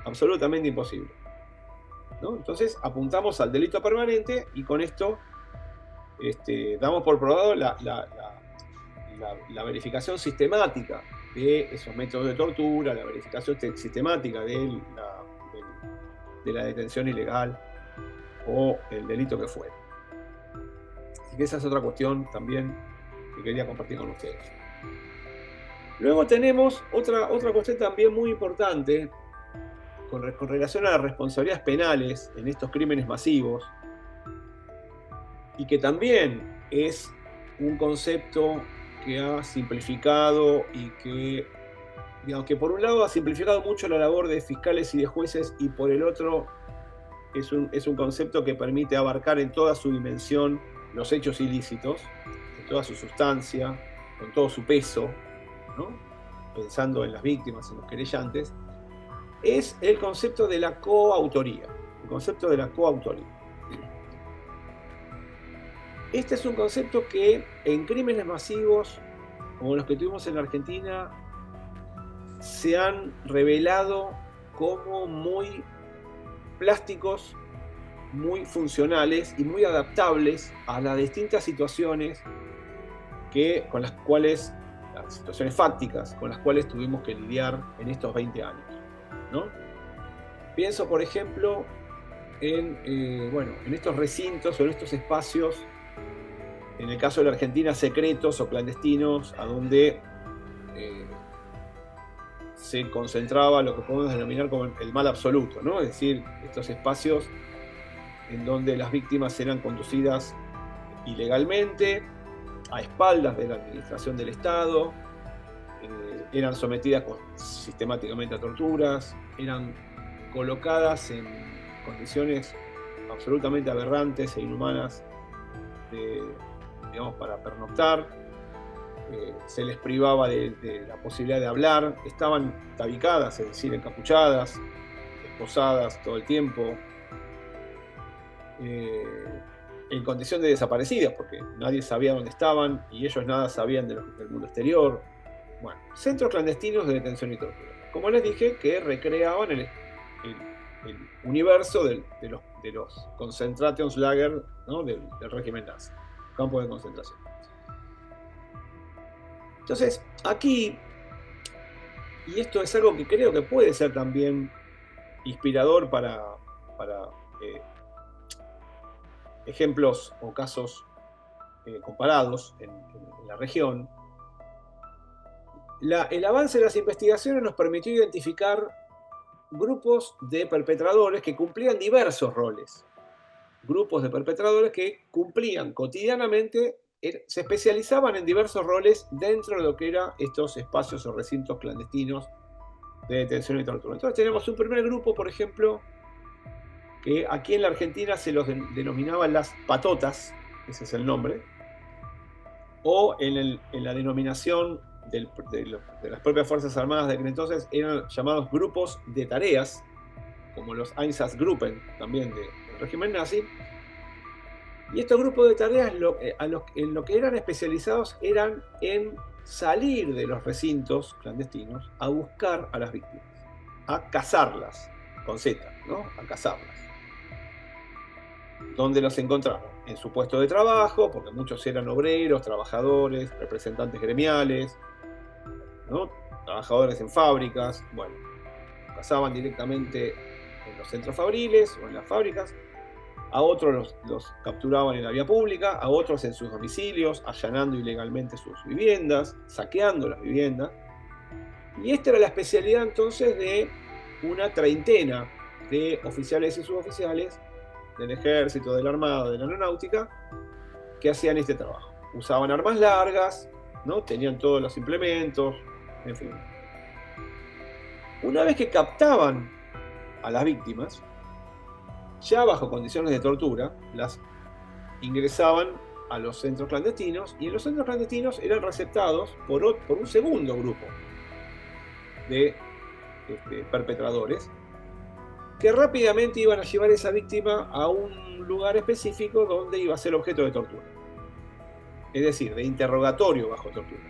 [SPEAKER 2] absolutamente imposible. ¿no? Entonces apuntamos al delito permanente y con esto damos por probado la verificación sistemática de esos métodos de tortura, la verificación sistemática de la detención ilegal o el delito que fuera. Así que esa es otra cuestión también que quería compartir con ustedes. Luego tenemos otra cuestión también muy importante con relación a las responsabilidades penales en estos crímenes masivos, y que también es un concepto que ha simplificado y que, digamos, que por un lado ha simplificado mucho la labor de fiscales y de jueces, y por el otro es un concepto que permite abarcar en toda su dimensión los hechos ilícitos, en toda su sustancia, con todo su peso, ¿no? Pensando en las víctimas, en los querellantes, es el concepto de la coautoría. El concepto de la coautoría. Este es un concepto que en crímenes masivos, como los que tuvimos en la Argentina, se han revelado como muy plásticos, muy funcionales y muy adaptables a las distintas situaciones con las cuales, las situaciones fácticas con las cuales tuvimos que lidiar en estos 20 años, ¿no? Pienso, por ejemplo, en estos recintos o en estos espacios, en el caso de la Argentina, secretos o clandestinos, a donde se concentraba lo que podemos denominar como el mal absoluto, ¿no? Es decir, estos espacios en donde las víctimas eran conducidas ilegalmente, a espaldas de la administración del Estado, eran sometidas sistemáticamente a torturas, eran colocadas en condiciones absolutamente aberrantes e inhumanas para pernoctar, se les privaba de la posibilidad de hablar, estaban tabicadas, es decir, encapuchadas, esposadas todo el tiempo, en condición de desaparecidas, porque nadie sabía dónde estaban y ellos nada sabían del mundo exterior. Bueno, centros clandestinos de detención y tortura. Como les dije, que recreaban el universo de los Konzentrationslager, ¿no? del régimen nazi, campos de concentración. Entonces, aquí, y esto es algo que creo que puede ser también inspirador para ejemplos o casos comparados en la región, el avance de las investigaciones nos permitió identificar grupos de perpetradores que cumplían diversos roles. Grupos de perpetradores que cumplían cotidianamente, se especializaban en diversos roles dentro de lo que eran estos espacios o recintos clandestinos de detención y tortura. Entonces tenemos un primer grupo, por ejemplo, que aquí en la Argentina se los denominaban las patotas, ese es el nombre, o en la denominación de las propias Fuerzas Armadas de aquel entonces eran llamados grupos de tareas, como los Einsatzgruppen también del régimen nazi. Y estos grupos de tareas en lo que eran especializados eran en salir de los recintos clandestinos a buscar a las víctimas, a cazarlas, con Z, ¿no? A cazarlas. ¿Dónde los encontraban? En su puesto de trabajo, porque muchos eran obreros, trabajadores, representantes gremiales, ¿no? Trabajadores en fábricas. Bueno, cazaban directamente en los centros fabriles o en las fábricas. A otros los capturaban en la vía pública, a otros en sus domicilios, allanando ilegalmente sus viviendas, saqueando las viviendas. Y esta era la especialidad entonces de una treintena de oficiales y suboficiales del ejército, de la armada, de la aeronáutica, que hacían este trabajo. Usaban armas largas, ¿no? Tenían todos los implementos, en fin. Una vez que captaban a las víctimas, ya bajo condiciones de tortura, las ingresaban a los centros clandestinos, y en los centros clandestinos eran receptados por un segundo grupo de perpetradores, que rápidamente iban a llevar a esa víctima a un lugar específico donde iba a ser objeto de tortura. Es decir, de interrogatorio bajo tortura,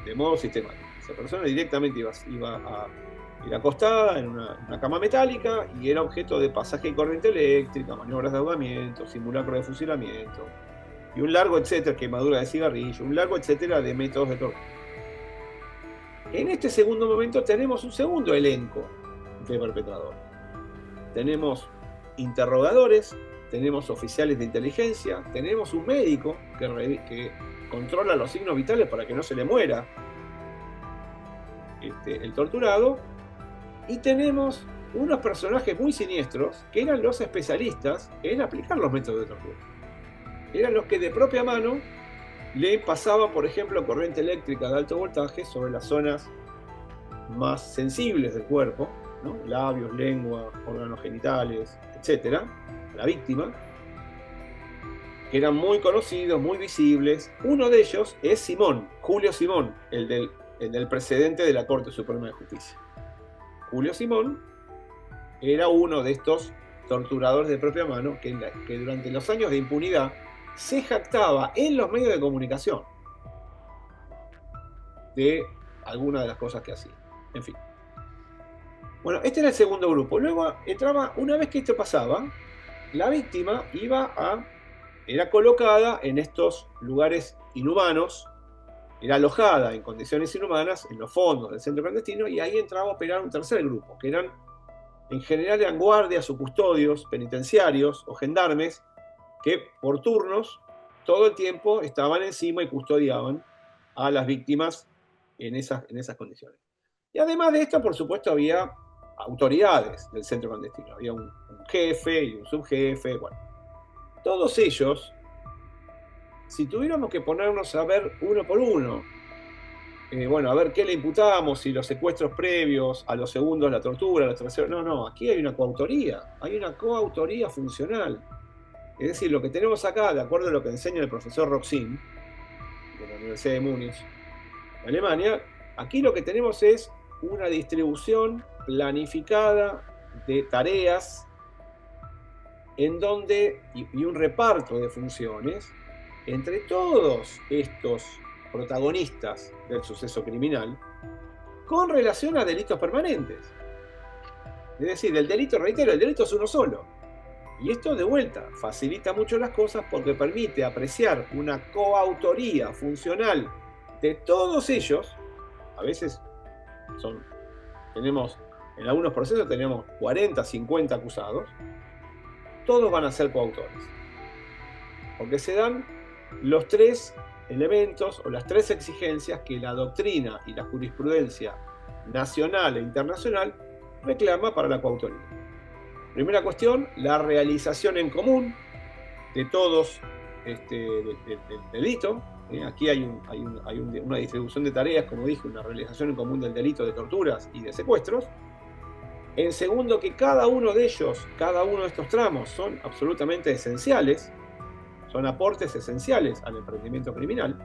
[SPEAKER 2] de modo sistemático. Esa persona directamente iba Era acostada en una cama metálica y era objeto de pasaje de corriente eléctrica, maniobras de ahogamiento, simulacro de fusilamiento, y un largo etcétera, quemadura de cigarrillo, un largo etcétera de métodos de tortura. En este segundo momento tenemos un segundo elenco de perpetradores. Tenemos interrogadores, tenemos oficiales de inteligencia, tenemos un médico que controla los signos vitales para que no se le muera el torturado, y tenemos unos personajes muy siniestros que eran los especialistas en aplicar los métodos de tortura. Eran los que de propia mano le pasaban, por ejemplo, corriente eléctrica de alto voltaje sobre las zonas más sensibles del cuerpo, ¿no? Labios, lengua, órganos genitales, etc., a la víctima, que eran muy conocidos, muy visibles. Uno de ellos es Simón, Julio Simón, el del precedente de la Corte Suprema de Justicia. Julio Simón era uno de estos torturadores de propia mano que durante los años de impunidad se jactaba en los medios de comunicación de algunas de las cosas que hacía. En fin. Bueno, este era el segundo grupo. Luego entraba, una vez que esto pasaba, la víctima era colocada en estos lugares inhumanos, era alojada en condiciones inhumanas en los fondos del centro clandestino, y ahí entraba a operar un tercer grupo, que en general eran guardias o custodios penitenciarios o gendarmes que por turnos todo el tiempo estaban encima y custodiaban a las víctimas en esas condiciones. Y además de esto, por supuesto, había autoridades del centro clandestino. Había un jefe y un subjefe. Bueno, todos ellos, si tuviéramos que ponernos a ver uno por uno, a ver qué le imputamos, si los secuestros previos, a los segundos la tortura, a los terceros... No, aquí hay una coautoría funcional. Es decir, lo que tenemos acá, de acuerdo a lo que enseña el profesor Roxin, de la Universidad de Múnich, de Alemania, aquí lo que tenemos es una distribución planificada de tareas y un reparto de funciones entre todos estos protagonistas del suceso criminal con relación a delitos permanentes. Es decir, el delito es uno solo. Y esto, de vuelta, facilita mucho las cosas porque permite apreciar una coautoría funcional de todos ellos. A veces en algunos procesos tenemos 40, 50 acusados. Todos van a ser coautores. Porque se dan los tres elementos o las tres exigencias que la doctrina y la jurisprudencia nacional e internacional reclama para la coautoría. Primera cuestión, la realización en común de todos del delito. Aquí hay una distribución de tareas, como dije, una realización en común del delito de torturas y de secuestros. En segundo, que cada uno de estos tramos son absolutamente esenciales, son aportes esenciales al emprendimiento criminal,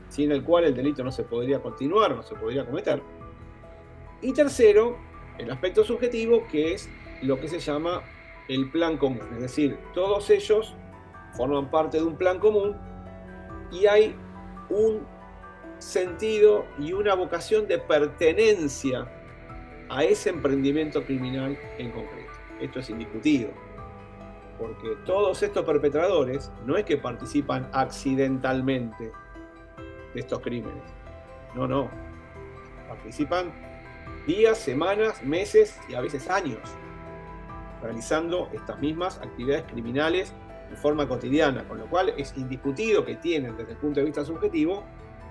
[SPEAKER 2] sin el cual el delito no se podría continuar, no se podría cometer. Y tercero, el aspecto subjetivo, que es lo que se llama el plan común. Es decir, todos ellos forman parte de un plan común y hay un sentido y una vocación de pertenencia a ese emprendimiento criminal en concreto. Esto es indiscutido, porque todos estos perpetradores no es que participan accidentalmente de estos crímenes. No. Participan días, semanas, meses y a veces años realizando estas mismas actividades criminales en forma cotidiana, con lo cual es indiscutido que tienen, desde el punto de vista subjetivo,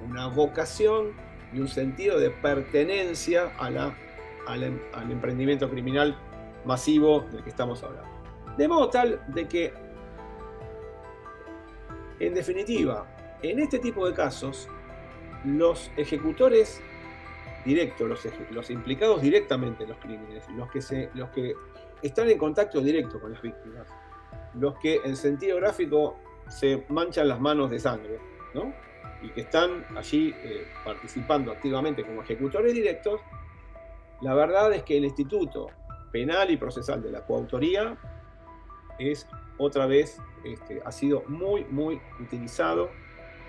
[SPEAKER 2] una vocación y un sentido de pertenencia al emprendimiento criminal masivo del que estamos hablando. De modo tal de que, en definitiva, en este tipo de casos, los ejecutores directos, los implicados directamente en los crímenes, los que están en contacto directo con las víctimas, los que en sentido gráfico se manchan las manos de sangre, ¿no? Y que están allí participando activamente como ejecutores directos, la verdad es que el Instituto Penal y Procesal de la Coautoría otra vez ha sido muy, muy utilizado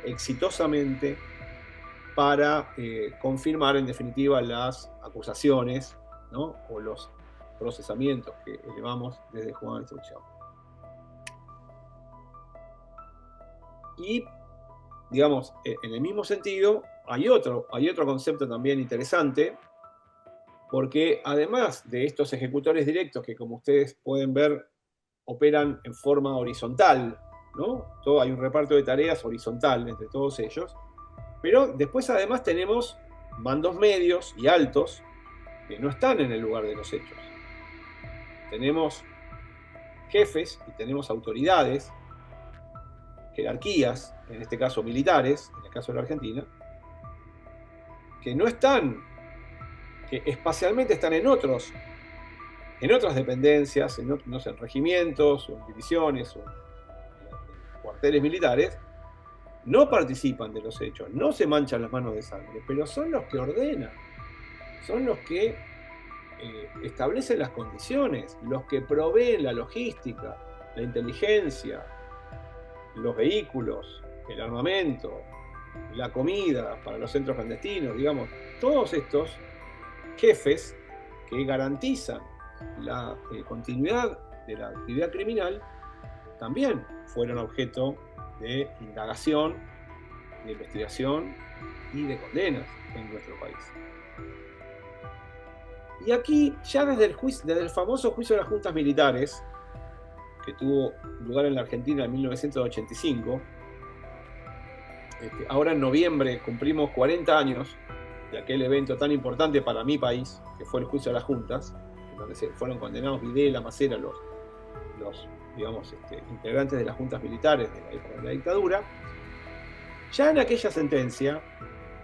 [SPEAKER 2] exitosamente para confirmar en definitiva las acusaciones ¿no? O los procesamientos que elevamos desde el juzgado de instrucción. Y, digamos, en el mismo sentido, hay otro concepto también interesante, porque además de estos ejecutores directos que, como ustedes pueden ver, operan en forma horizontal, ¿no? Hay un reparto de tareas horizontal entre todos ellos, pero después además tenemos mandos medios y altos que no están en el lugar de los hechos. Tenemos jefes y tenemos autoridades, jerarquías, en este caso militares, en el caso de la Argentina, que no están, que espacialmente están en otras dependencias, no sé, en regimientos, o en divisiones, o en cuarteles militares, no participan de los hechos, no se manchan las manos de sangre, pero son los que ordenan, son los que establecen las condiciones, los que proveen la logística, la inteligencia, los vehículos, el armamento, la comida para los centros clandestinos, digamos, todos estos jefes que garantizan la continuidad de la actividad criminal también fueron objeto de indagación, de investigación y de condenas en nuestro país. Y aquí, ya desde el famoso juicio de las juntas militares, que tuvo lugar en la Argentina en 1985, ahora en noviembre cumplimos 40 años de aquel evento tan importante para mi país, que fue el juicio de las juntas, donde se fueron condenados Videla, Macera, los digamos, integrantes de las juntas militares de la época de la dictadura. Ya en aquella sentencia,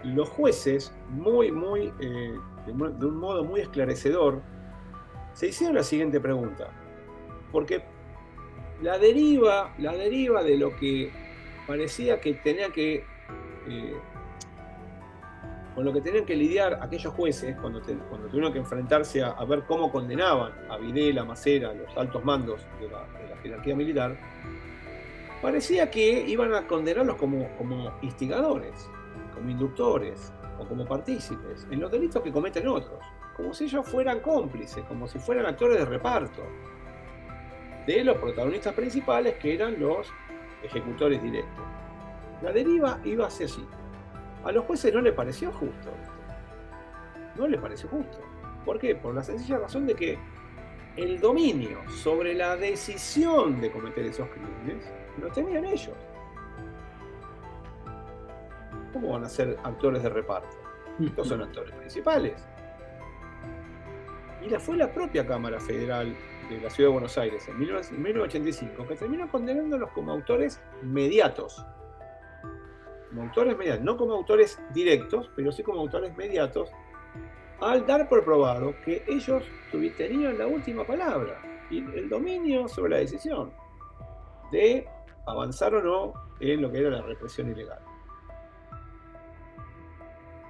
[SPEAKER 2] los jueces, de un modo muy esclarecedor, se hicieron la siguiente pregunta. Porque la deriva de lo que parecía que con lo que tenían que lidiar aquellos jueces cuando tuvieron que enfrentarse a ver cómo condenaban a Videla, Macera, los altos mandos de la jerarquía militar, parecía que iban a condenarlos como instigadores, como inductores o como partícipes en los delitos que cometen otros, como si ellos fueran cómplices, como si fueran actores de reparto de los protagonistas principales, que eran los ejecutores directos. La deriva iba hacia allí. A los jueces no les pareció justo esto. No les pareció justo. ¿Por qué? Por la sencilla razón de que el dominio sobre la decisión de cometer esos crímenes lo tenían ellos. ¿Cómo van a ser actores de reparto? Estos son actores principales. Y fue la propia Cámara Federal de la Ciudad de Buenos Aires en 1985 que terminó condenándolos como autores mediatos. Como autores mediatos, no como autores directos, pero sí como autores mediatos, al dar por probado que ellos tenían la última palabra y el dominio sobre la decisión de avanzar o no en lo que era la represión ilegal.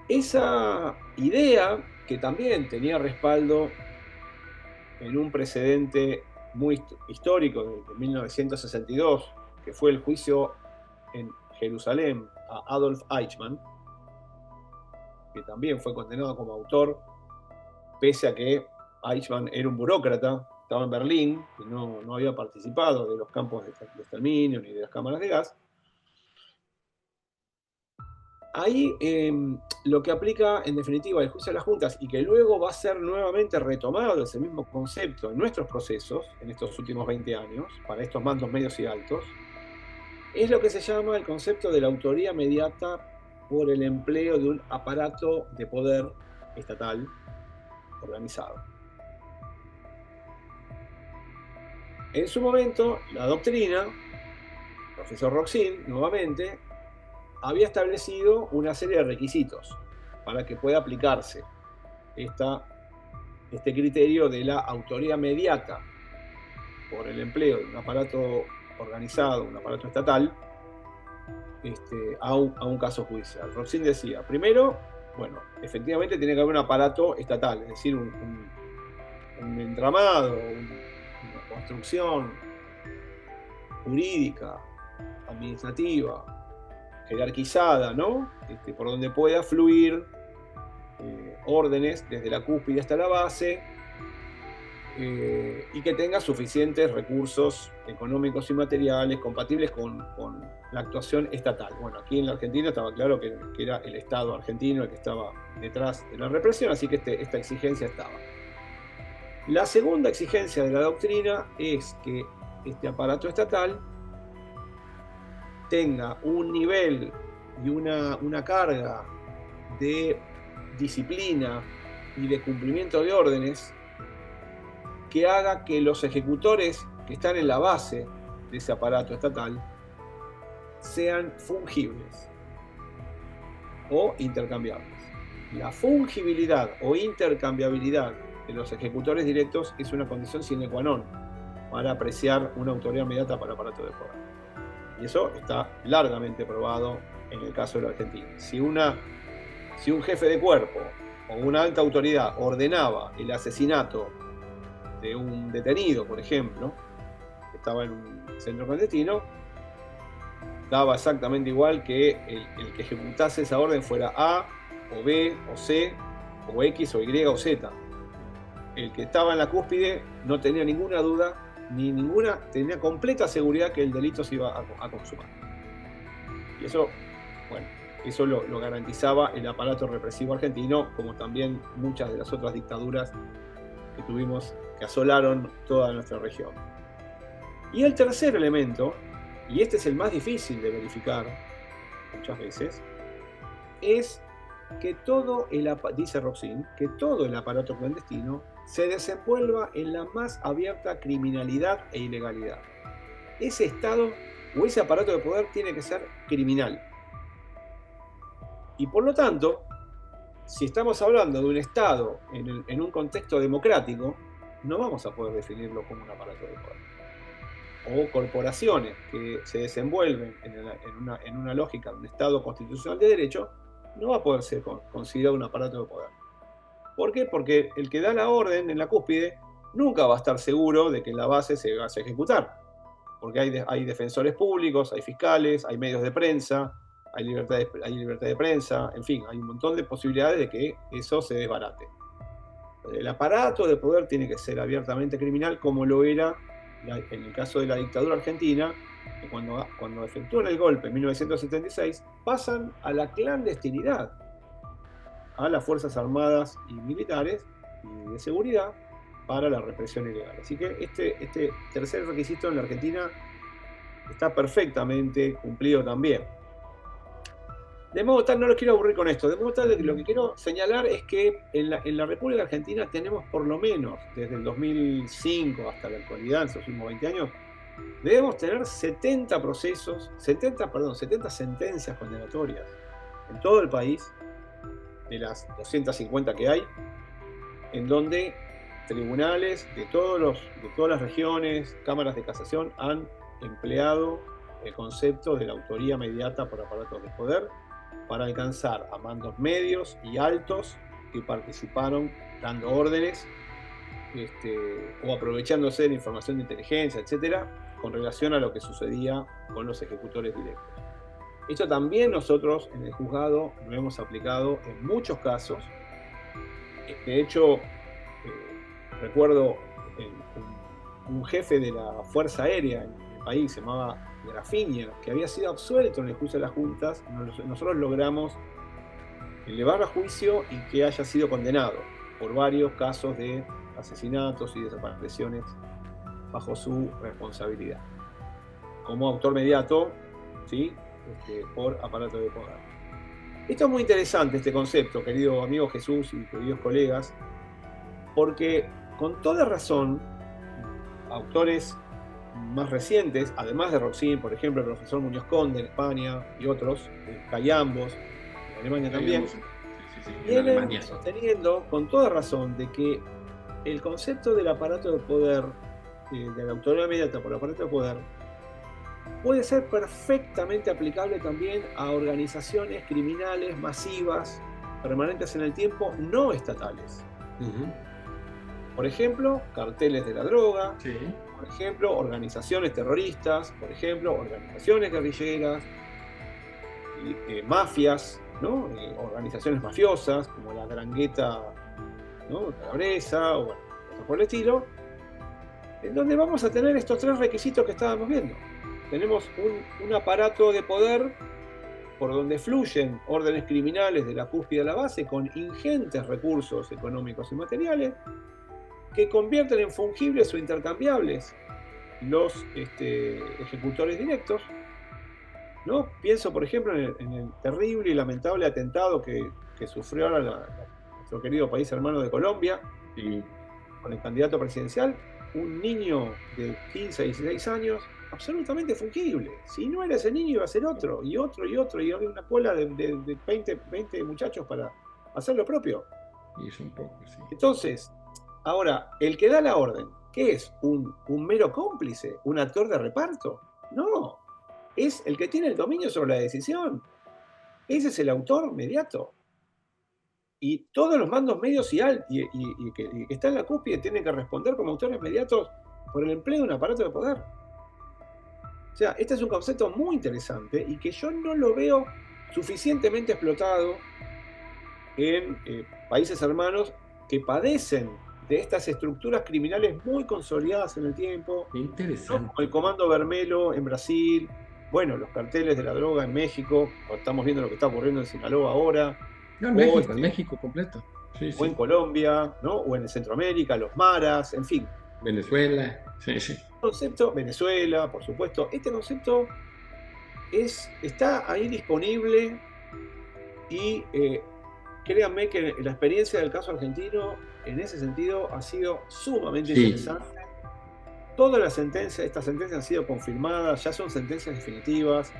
[SPEAKER 2] Esa idea, que también tenía respaldo en un precedente muy histórico de 1962, que fue el juicio en Jerusalén a Adolf Eichmann, que también fue condenado como autor, pese a que Eichmann era un burócrata, estaba en Berlín, y no había participado de los campos de exterminio ni de las cámaras de gas. Ahí lo que aplica en definitiva el juicio de las juntas, y que luego va a ser nuevamente retomado ese mismo concepto en nuestros procesos, en estos últimos 20 años, para estos mandos medios y altos, es lo que se llama el concepto de la autoría mediata por el empleo de un aparato de poder estatal organizado. En su momento, la doctrina, el profesor Roxin, nuevamente, había establecido una serie de requisitos para que pueda aplicarse este criterio de la autoría mediata por el empleo de un aparato organizado, un aparato estatal, a un caso judicial. Roxin decía, primero, bueno, efectivamente tiene que haber un aparato estatal, es decir, un entramado, una construcción jurídica, administrativa, jerarquizada, ¿no? Por donde pueda fluir órdenes desde la cúspide hasta la base, y que tenga suficientes recursos económicos y materiales compatibles con la actuación estatal. Bueno, aquí en la Argentina estaba claro que era el Estado argentino el que estaba detrás de la represión, así que esta exigencia estaba. La segunda exigencia de la doctrina es que este aparato estatal tenga un nivel y una carga de disciplina y de cumplimiento de órdenes que haga que los ejecutores que están en la base de ese aparato estatal sean fungibles o intercambiables. La fungibilidad o intercambiabilidad de los ejecutores directos es una condición sine qua non para apreciar una autoridad inmediata para aparato de poder. Y eso está largamente probado en el caso de la Argentina. Si un jefe de cuerpo o una alta autoridad ordenaba el asesinato de un detenido, por ejemplo, que estaba en un centro clandestino, daba exactamente igual que el que ejecutase esa orden fuera A, o B, o C, o X, o Y, o Z. El que estaba en la cúspide no tenía ninguna duda, tenía completa seguridad que el delito se iba a consumar. Y eso, bueno, eso lo garantizaba el aparato represivo argentino, como también muchas de las otras dictaduras que tuvimos, que asolaron toda nuestra región. Y el tercer elemento, y este es el más difícil de verificar muchas veces, es que dice Roxin, que todo el aparato clandestino se desenvuelva en la más abierta criminalidad e ilegalidad. Ese Estado o ese aparato de poder tiene que ser criminal. Y por lo tanto, si estamos hablando de un Estado en un contexto democrático, no vamos a poder definirlo como un aparato de poder. O corporaciones que se desenvuelven en una lógica de un Estado constitucional de derecho, no va a poder ser considerado un aparato de poder. ¿Por qué? Porque el que da la orden en la cúspide nunca va a estar seguro de que en la base se va a ejecutar. Porque hay defensores públicos, hay fiscales, hay medios de prensa, hay libertad de prensa, en fin, hay un montón de posibilidades de que eso se desbarate. El aparato de poder tiene que ser abiertamente criminal, como lo era en el caso de la dictadura argentina, que cuando efectúan el golpe en 1976, pasan a la clandestinidad, a las Fuerzas Armadas y Militares y de Seguridad para la represión ilegal. Así que este tercer requisito en la Argentina está perfectamente cumplido también. De modo tal, no los quiero aburrir con esto, de modo tal que lo que quiero señalar es que en la República Argentina tenemos por lo menos, desde el 2005 hasta la actualidad, en estos últimos 20 años, debemos tener 70 sentencias condenatorias en todo el país, de las 250 que hay, en donde tribunales de todas las regiones, cámaras de casación, han empleado el concepto de la autoría mediata por aparatos de poder para alcanzar a mandos medios y altos que participaron dando órdenes o aprovechándose de la información de inteligencia, etcétera, con relación a lo que sucedía con los ejecutores directos. Esto también nosotros en el juzgado lo hemos aplicado en muchos casos. De hecho, recuerdo un jefe de la Fuerza Aérea en el país, se llamaba Grafiña, que había sido absuelto en el juicio de las juntas. Nosotros logramos elevar a juicio y que haya sido condenado por varios casos de asesinatos y desapariciones bajo su responsabilidad, como autor mediato, ¿sí? Por aparato de poder. Esto es muy interesante, este concepto, querido amigo Jesús y queridos colegas, porque con toda razón, autores más recientes, además de Roxin, por ejemplo, el profesor Muñoz Conde en España y otros, Cayambos, en Alemania también, vienen sosteniendo con toda razón de que el concepto del aparato de poder, de la autoridad inmediata por aparato de poder, puede ser perfectamente aplicable también a organizaciones criminales masivas, permanentes en el tiempo, no estatales. Por ejemplo, carteles de la droga, sí. Por ejemplo, organizaciones terroristas, por ejemplo, organizaciones guerrilleras, mafias, ¿no? Organizaciones mafiosas como la Drangheta, ¿no? Calabresa o bueno, cosas por el estilo, en donde vamos a tener estos tres requisitos que estábamos viendo. Tenemos un aparato de poder por donde fluyen órdenes criminales de la cúspide a la base con ingentes recursos económicos y materiales que convierten en fungibles o intercambiables los ejecutores directos, ¿no? Pienso, por ejemplo, en el terrible y lamentable atentado que sufrió ahora nuestro querido país hermano de Colombia,
[SPEAKER 1] Sí.
[SPEAKER 2] con el candidato presidencial, un niño de 15 a 16 años, absolutamente fungible. Si no era ese niño, iba a ser otro, y otro, y otro, y había una cola de 20 muchachos para hacer lo propio.
[SPEAKER 1] Y es un poco, sí.
[SPEAKER 2] Entonces, ahora, el que da la orden, ¿qué es? ¿Un mero cómplice? ¿Un actor de reparto? No, es el que tiene el dominio sobre la decisión. Ese es el autor mediato. Y todos los mandos medios y que están en la cúspide tienen que responder como autores mediatos por el empleo de un aparato de poder. O sea, este es un concepto muy interesante y que yo no lo veo suficientemente explotado en países hermanos que padecen de estas estructuras criminales muy consolidadas en el tiempo,
[SPEAKER 1] Qué
[SPEAKER 2] ¿no?
[SPEAKER 1] interesante.
[SPEAKER 2] Como el Comando Vermelo en Brasil, bueno, los carteles de la droga en México, estamos viendo lo que está ocurriendo en Sinaloa ahora,
[SPEAKER 1] No,
[SPEAKER 2] o,
[SPEAKER 1] En México completo. Sí,
[SPEAKER 2] o en
[SPEAKER 1] sí.
[SPEAKER 2] Colombia, ¿no? O en Centroamérica, los maras, en fin.
[SPEAKER 1] Venezuela. Sí, sí.
[SPEAKER 2] Concepto, Venezuela, por supuesto, este concepto está ahí disponible y créanme que la experiencia del caso argentino en ese sentido ha sido sumamente
[SPEAKER 1] Sí.
[SPEAKER 2] interesante. Todas las sentencias, estas sentencias han sido confirmadas, ya son sentencias definitivas.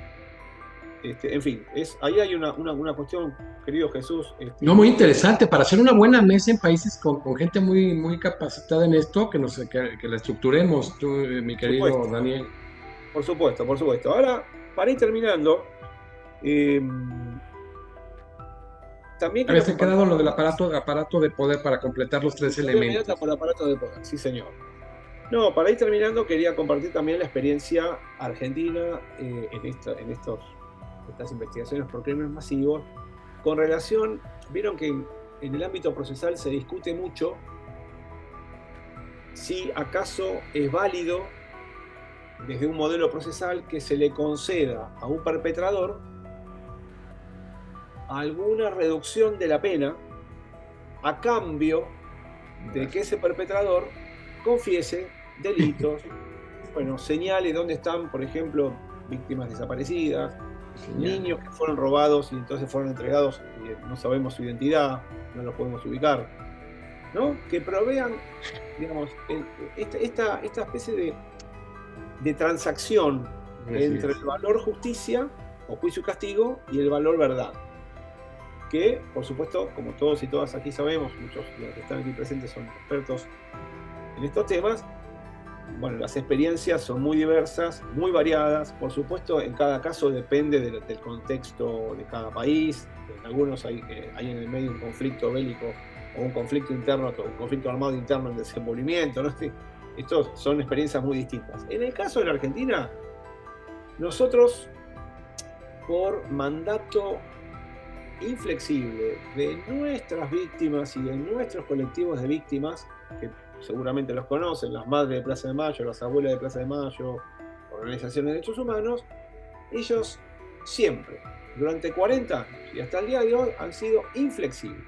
[SPEAKER 2] En fin, ahí hay una cuestión, querido Jesús.
[SPEAKER 1] No, muy interesante para hacer una buena mesa en países con gente muy, muy capacitada en esto, que la estructuremos, tú, mi
[SPEAKER 2] Por
[SPEAKER 1] querido
[SPEAKER 2] supuesto,
[SPEAKER 1] Daniel.
[SPEAKER 2] por supuesto, por supuesto. Ahora, para ir terminando, eh, también quiero
[SPEAKER 1] Había quedado lo
[SPEAKER 2] compartir.
[SPEAKER 1] del aparato de poder para completar los tres
[SPEAKER 2] Custodia inmediata
[SPEAKER 1] elementos.
[SPEAKER 2] por aparato de poder, sí señor. No, para ir terminando quería compartir también la experiencia argentina en estas investigaciones por crímenes masivos con relación, vieron que en el ámbito procesal se discute mucho si acaso es válido desde un modelo procesal que se le conceda a un perpetrador alguna reducción de la pena a cambio de que ese perpetrador confiese delitos, bueno, señale dónde están, por ejemplo, víctimas desaparecidas, niños que fueron robados y entonces fueron entregados y no sabemos su identidad, no los podemos ubicar, ¿no? Que provean, digamos, esta especie de transacción entre el valor justicia o juicio y castigo y el valor verdad. Que, por supuesto, como todos y todas aquí sabemos, muchos de los que están aquí presentes son expertos en estos temas, bueno, las experiencias son muy diversas, muy variadas, por supuesto, en cada caso depende del contexto de cada país, en algunos hay en el medio un conflicto bélico o un conflicto interno, un conflicto armado interno en desenvolvimiento, ¿no? Estos son experiencias muy distintas. En el caso de la Argentina, nosotros, por mandato inflexible de nuestras víctimas y de nuestros colectivos de víctimas, que seguramente los conocen, las madres de Plaza de Mayo, las abuelas de Plaza de Mayo, organizaciones de derechos humanos, ellos siempre, durante 40 años y hasta el día de hoy, han sido inflexibles.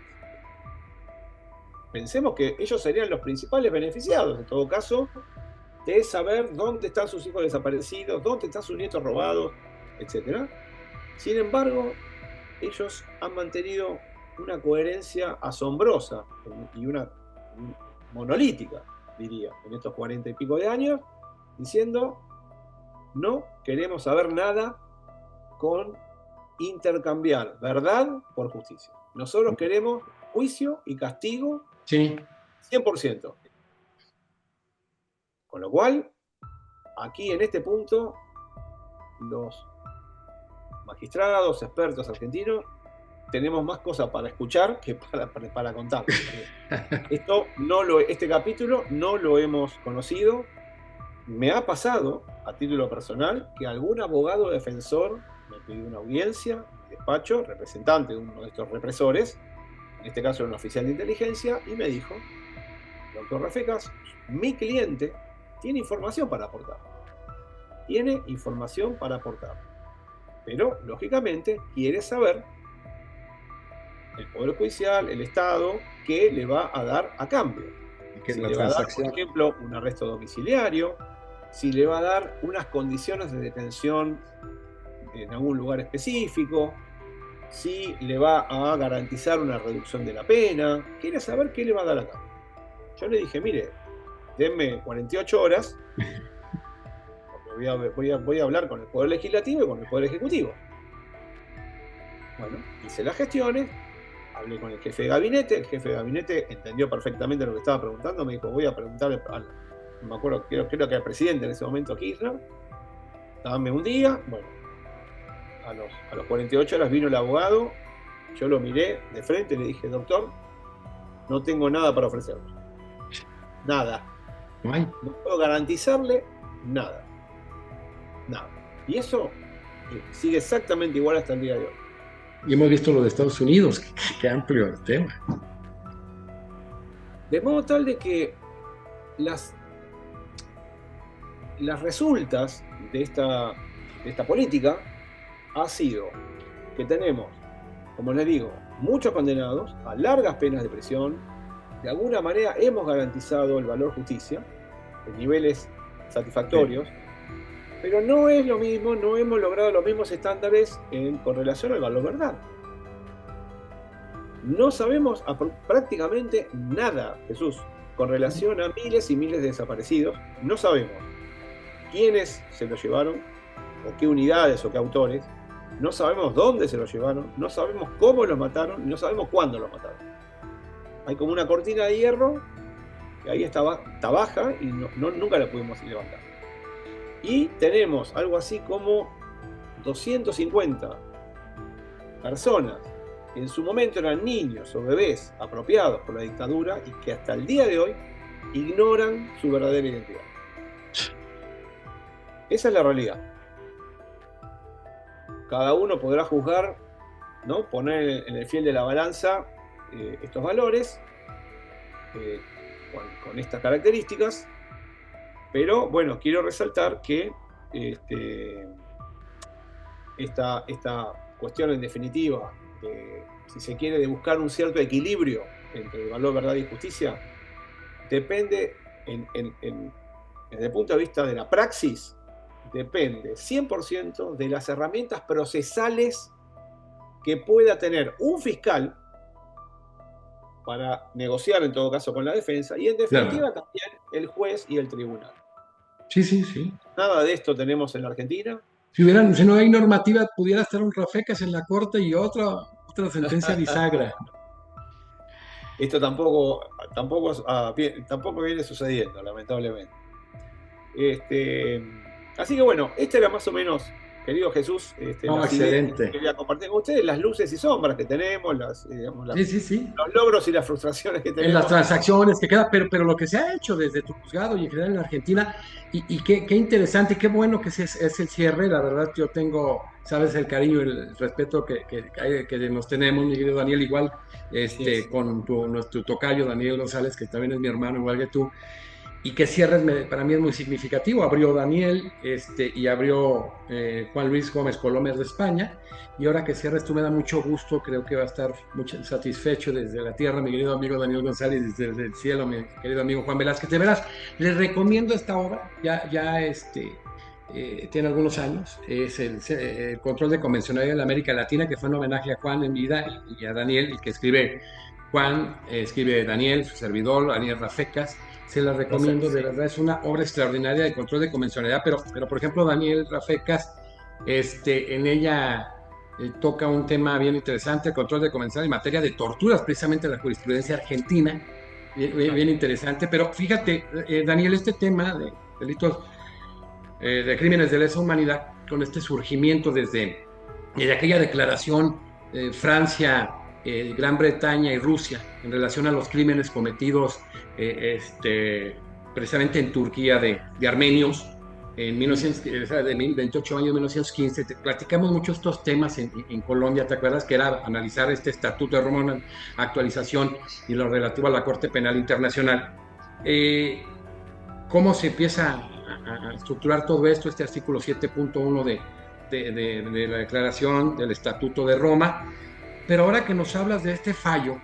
[SPEAKER 2] Pensemos que ellos serían los principales beneficiados, en todo caso, de saber dónde están sus hijos desaparecidos, dónde están sus nietos robados, etc. Sin embargo, ellos han mantenido una coherencia asombrosa y una monolítica, diría, en estos 40 y pico de años, diciendo, no queremos saber nada con intercambiar verdad por justicia. Nosotros queremos juicio y castigo,
[SPEAKER 1] sí,
[SPEAKER 2] 100%. Con lo cual, aquí en este punto, los magistrados, expertos argentinos, tenemos más cosas para escuchar que para contar. Este capítulo no lo hemos conocido. Me ha pasado, a título personal, que algún abogado defensor me pidió una audiencia, despacho, representante de uno de estos represores, en este caso era un oficial de inteligencia, y me dijo: doctor Rafecas, mi cliente tiene información para aportar. Tiene información para aportar. Pero, lógicamente, quiere saber el Poder Judicial, el Estado, qué le va a dar a cambio.
[SPEAKER 1] Que
[SPEAKER 2] si
[SPEAKER 1] la
[SPEAKER 2] le va a dar, por
[SPEAKER 1] transacción.
[SPEAKER 2] ejemplo, un arresto domiciliario, si le va a dar unas condiciones de detención en algún lugar específico, si le va a garantizar una reducción de la pena. Quiere saber qué le va a dar a cambio. Yo le dije: mire, denme 48 horas, porque voy a hablar con el Poder Legislativo y con el Poder Ejecutivo. Bueno, hice las gestiones, hablé con el jefe de gabinete. El jefe de gabinete entendió perfectamente lo que estaba preguntando. Me dijo: voy a preguntarle no me acuerdo, creo que era el presidente en ese momento, Kirchner. Dame un día. Bueno, a los 48 horas vino el abogado. Yo lo miré de frente y le dije: doctor, no tengo nada para ofrecerle. Nada. No puedo garantizarle nada. Nada. Y eso sigue exactamente igual hasta el día de hoy.
[SPEAKER 1] Y hemos visto lo de Estados Unidos, qué amplio el tema.
[SPEAKER 2] De modo tal de que las resultas de esta política ha sido que tenemos, como les digo, muchos condenados a largas penas de prisión. De alguna manera hemos garantizado el valor justicia en niveles satisfactorios, pero no es lo mismo, no hemos logrado los mismos estándares con relación al valor verdad. No sabemos prácticamente nada, Jesús, con relación a miles y miles de desaparecidos. No sabemos quiénes se los llevaron, o qué unidades o qué autores. No sabemos dónde se los llevaron, no sabemos cómo los mataron, no sabemos cuándo los mataron. Hay como una cortina de hierro que ahí está baja y nunca la pudimos levantar. Y tenemos algo así como 250 personas que en su momento eran niños o bebés apropiados por la dictadura y que hasta el día de hoy ignoran su verdadera identidad. Esa es la realidad. Cada uno podrá juzgar, ¿no? Poner en el fiel de la balanza estos valores con estas características, pero bueno, quiero resaltar que esta cuestión en definitiva, si se quiere, de buscar un cierto equilibrio entre el valor, verdad y justicia, depende, desde el punto de vista de la praxis, depende 100% de las herramientas procesales que pueda tener un fiscal para negociar en todo caso con la defensa, y en definitiva también el juez y el tribunal.
[SPEAKER 1] Sí.
[SPEAKER 2] Nada de esto tenemos en la Argentina.
[SPEAKER 1] Si no hay normativa, pudiera estar un Rafecas en la corte y otra sentencia bisagra.
[SPEAKER 2] Esto tampoco viene sucediendo, lamentablemente. Así que bueno, este era más o menos, querido Jesús,
[SPEAKER 1] excelente.
[SPEAKER 2] Que quería compartir con ustedes, las luces y sombras que tenemos,
[SPEAKER 1] sí.
[SPEAKER 2] Los logros y las frustraciones que tenemos.
[SPEAKER 1] En las transacciones que queda, pero lo que se ha hecho desde tu juzgado y en general en la Argentina, y qué interesante, qué bueno que es el cierre. La verdad, yo tengo, sabes, el cariño y el respeto que nos tenemos, mi querido Daniel, igual sí. Con nuestro tocayo Daniel González, que también es mi hermano, igual que tú. Y que cierres para mí es muy significativo. Abrió Daniel y abrió Juan Luis Gómez Colomers de España. Y ahora que cierres tú me da mucho gusto. Creo que va a estar muy satisfecho desde la tierra mi querido amigo Daniel González, desde el cielo mi querido amigo Juan Velázquez. De veras, les recomiendo esta obra. Ya tiene algunos años. Es el Control de Convencionalidad de la América Latina, que fue un homenaje a Juan en vida y a Daniel, y que escribe Juan, escribe Daniel, su servidor, Daniel Rafecas. Se la recomiendo, de verdad, es una obra extraordinaria de control de convencionalidad, pero por ejemplo, Daniel Rafecas, en ella toca un tema bien interesante, el control de convencionalidad en materia de torturas, precisamente la jurisprudencia argentina, bien interesante. Pero fíjate, Daniel, este tema de delitos, de crímenes de lesa humanidad, con este surgimiento desde aquella declaración, Francia, Gran Bretaña y Rusia, en relación a los crímenes cometidos precisamente en Turquía de armenios, en 1900, o sea, de 28 años, 1915, platicamos mucho estos temas en Colombia, ¿te acuerdas? Que era analizar este Estatuto de Roma, una actualización y lo relativo a la Corte Penal Internacional. Eh, ¿Cómo se empieza a estructurar todo esto? Este artículo 7.1 de la Declaración del Estatuto de Roma. Pero ahora que nos hablas de este fallo,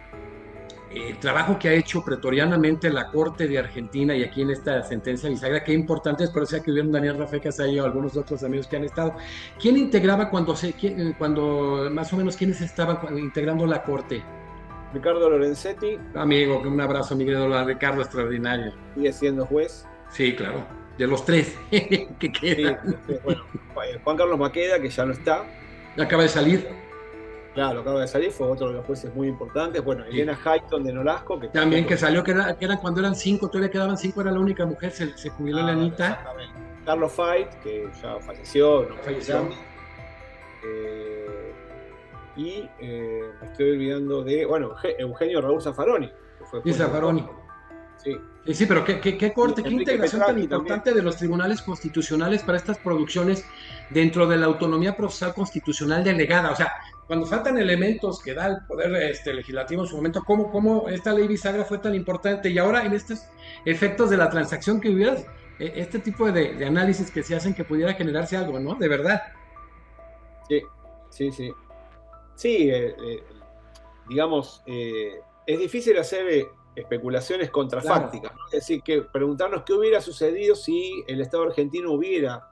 [SPEAKER 1] el trabajo que ha hecho pretorianamente la Corte de Argentina y aquí en esta sentencia bisagra, qué importante es, por eso que hubieron Daniel Rafecas ahí o algunos otros amigos que han estado. ¿Quién integraba cuando más o menos quiénes estaban integrando la Corte?
[SPEAKER 2] Ricardo Lorenzetti
[SPEAKER 1] Amigo, un abrazo, mi querido Ricardo, extraordinario.
[SPEAKER 2] sigue siendo juez.
[SPEAKER 1] Sí, claro, de los tres que
[SPEAKER 2] Sí,
[SPEAKER 1] quedan.
[SPEAKER 2] bueno, Juan Carlos Maqueda, que ya no está,
[SPEAKER 1] Acaba de salir,
[SPEAKER 2] claro, acaba de salir, fue otro de los jueces muy importantes. Bueno,
[SPEAKER 1] sí.
[SPEAKER 2] Elena Hayton de Nolasco, que
[SPEAKER 1] También que
[SPEAKER 2] tampoco...
[SPEAKER 1] salió, que eran cuando eran cinco, todavía quedaban cinco, era la única mujer, se jubiló Elenita,
[SPEAKER 2] exactamente. Carlos Fait, que ya falleció, no
[SPEAKER 1] falleció.
[SPEAKER 2] grande. Y me estoy olvidando de, bueno, Eugenio Raúl Zaffaroni, que fue
[SPEAKER 1] Y
[SPEAKER 2] juez de la
[SPEAKER 1] Zaffaroni.
[SPEAKER 2] Corte. Sí.
[SPEAKER 1] Sí, pero qué corte, qué
[SPEAKER 2] Enrique
[SPEAKER 1] integración tan
[SPEAKER 2] Petracchi
[SPEAKER 1] importante
[SPEAKER 2] también.
[SPEAKER 1] de los tribunales constitucionales para estas producciones dentro de la autonomía procesal constitucional delegada. O sea, cuando faltan elementos que da el poder legislativo en su momento, ¿cómo esta ley bisagra fue tan importante? Y ahora en estos efectos de la transacción que hubieras, este tipo de análisis que se hacen que pudiera generarse algo, ¿no? De verdad.
[SPEAKER 2] Sí, sí, sí. Sí, digamos, es difícil hacer especulaciones
[SPEAKER 1] Claro.
[SPEAKER 2] contrafácticas, ¿no? Es decir, que preguntarnos qué hubiera sucedido si el Estado argentino hubiera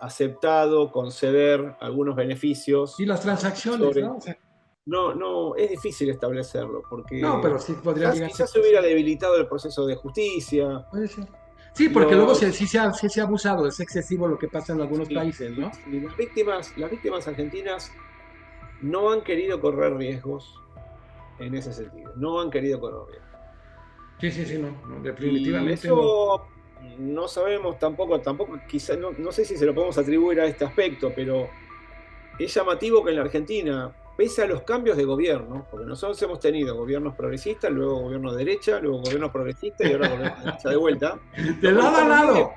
[SPEAKER 2] aceptado conceder algunos beneficios
[SPEAKER 1] Y las transacciones,
[SPEAKER 2] sobre...
[SPEAKER 1] ¿no? O sea,
[SPEAKER 2] No, no, es difícil establecerlo,
[SPEAKER 1] no,
[SPEAKER 2] porque
[SPEAKER 1] pero sí podría
[SPEAKER 2] quizás,
[SPEAKER 1] llegarse a
[SPEAKER 2] quizás se hubiera debilitado el proceso de justicia.
[SPEAKER 1] puede ser. Sí, porque luego
[SPEAKER 2] Los,
[SPEAKER 1] sí se ha abusado, es excesivo lo que pasa en algunos
[SPEAKER 2] y,
[SPEAKER 1] países, ¿no?
[SPEAKER 2] y las víctimas argentinas no han querido correr riesgos en ese sentido, no han querido correr riesgos.
[SPEAKER 1] Sí, sí, sí, no, no,
[SPEAKER 2] Y
[SPEAKER 1] definitivamente no.
[SPEAKER 2] eso no sabemos tampoco quizás, no sé si se lo podemos atribuir a este aspecto, pero es llamativo que en la Argentina, pese a los cambios de gobierno, porque nosotros hemos tenido gobiernos progresistas, luego gobierno de derecha, luego gobierno progresista y ahora gobierno de derecha de vuelta,
[SPEAKER 1] De
[SPEAKER 2] lo cual
[SPEAKER 1] lado a
[SPEAKER 2] está muy bien,
[SPEAKER 1] lado.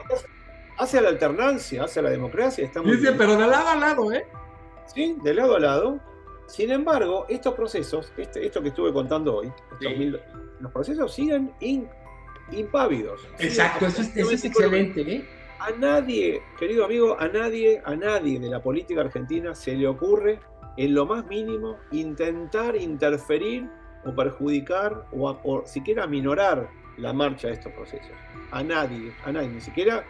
[SPEAKER 2] hacia la alternancia, hacia la democracia, está muy
[SPEAKER 1] Dice,
[SPEAKER 2] bien.
[SPEAKER 1] pero de lado a lado, ¿eh?
[SPEAKER 2] ¿Sí? De lado a lado. Sin embargo, estos procesos, esto que estuve contando hoy,
[SPEAKER 1] Sí.
[SPEAKER 2] los procesos siguen impávidos. Siguen
[SPEAKER 1] Exacto, eso es
[SPEAKER 2] absolutamente
[SPEAKER 1] excelente, ¿eh?
[SPEAKER 2] a nadie, querido amigo, a nadie de la política argentina se le ocurre en lo más mínimo intentar interferir o perjudicar o siquiera aminorar la marcha de estos procesos. A nadie, ni siquiera,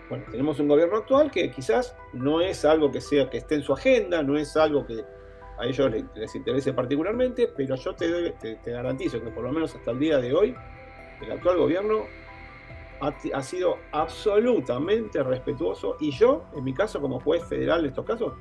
[SPEAKER 2] bueno, tenemos un gobierno actual que quizás no es algo que esté en su agenda, no es algo que a ellos les interese particularmente, pero yo te garantizo que por lo menos hasta el día de hoy, el actual gobierno ha sido absolutamente respetuoso y yo, en mi caso como juez federal de estos casos,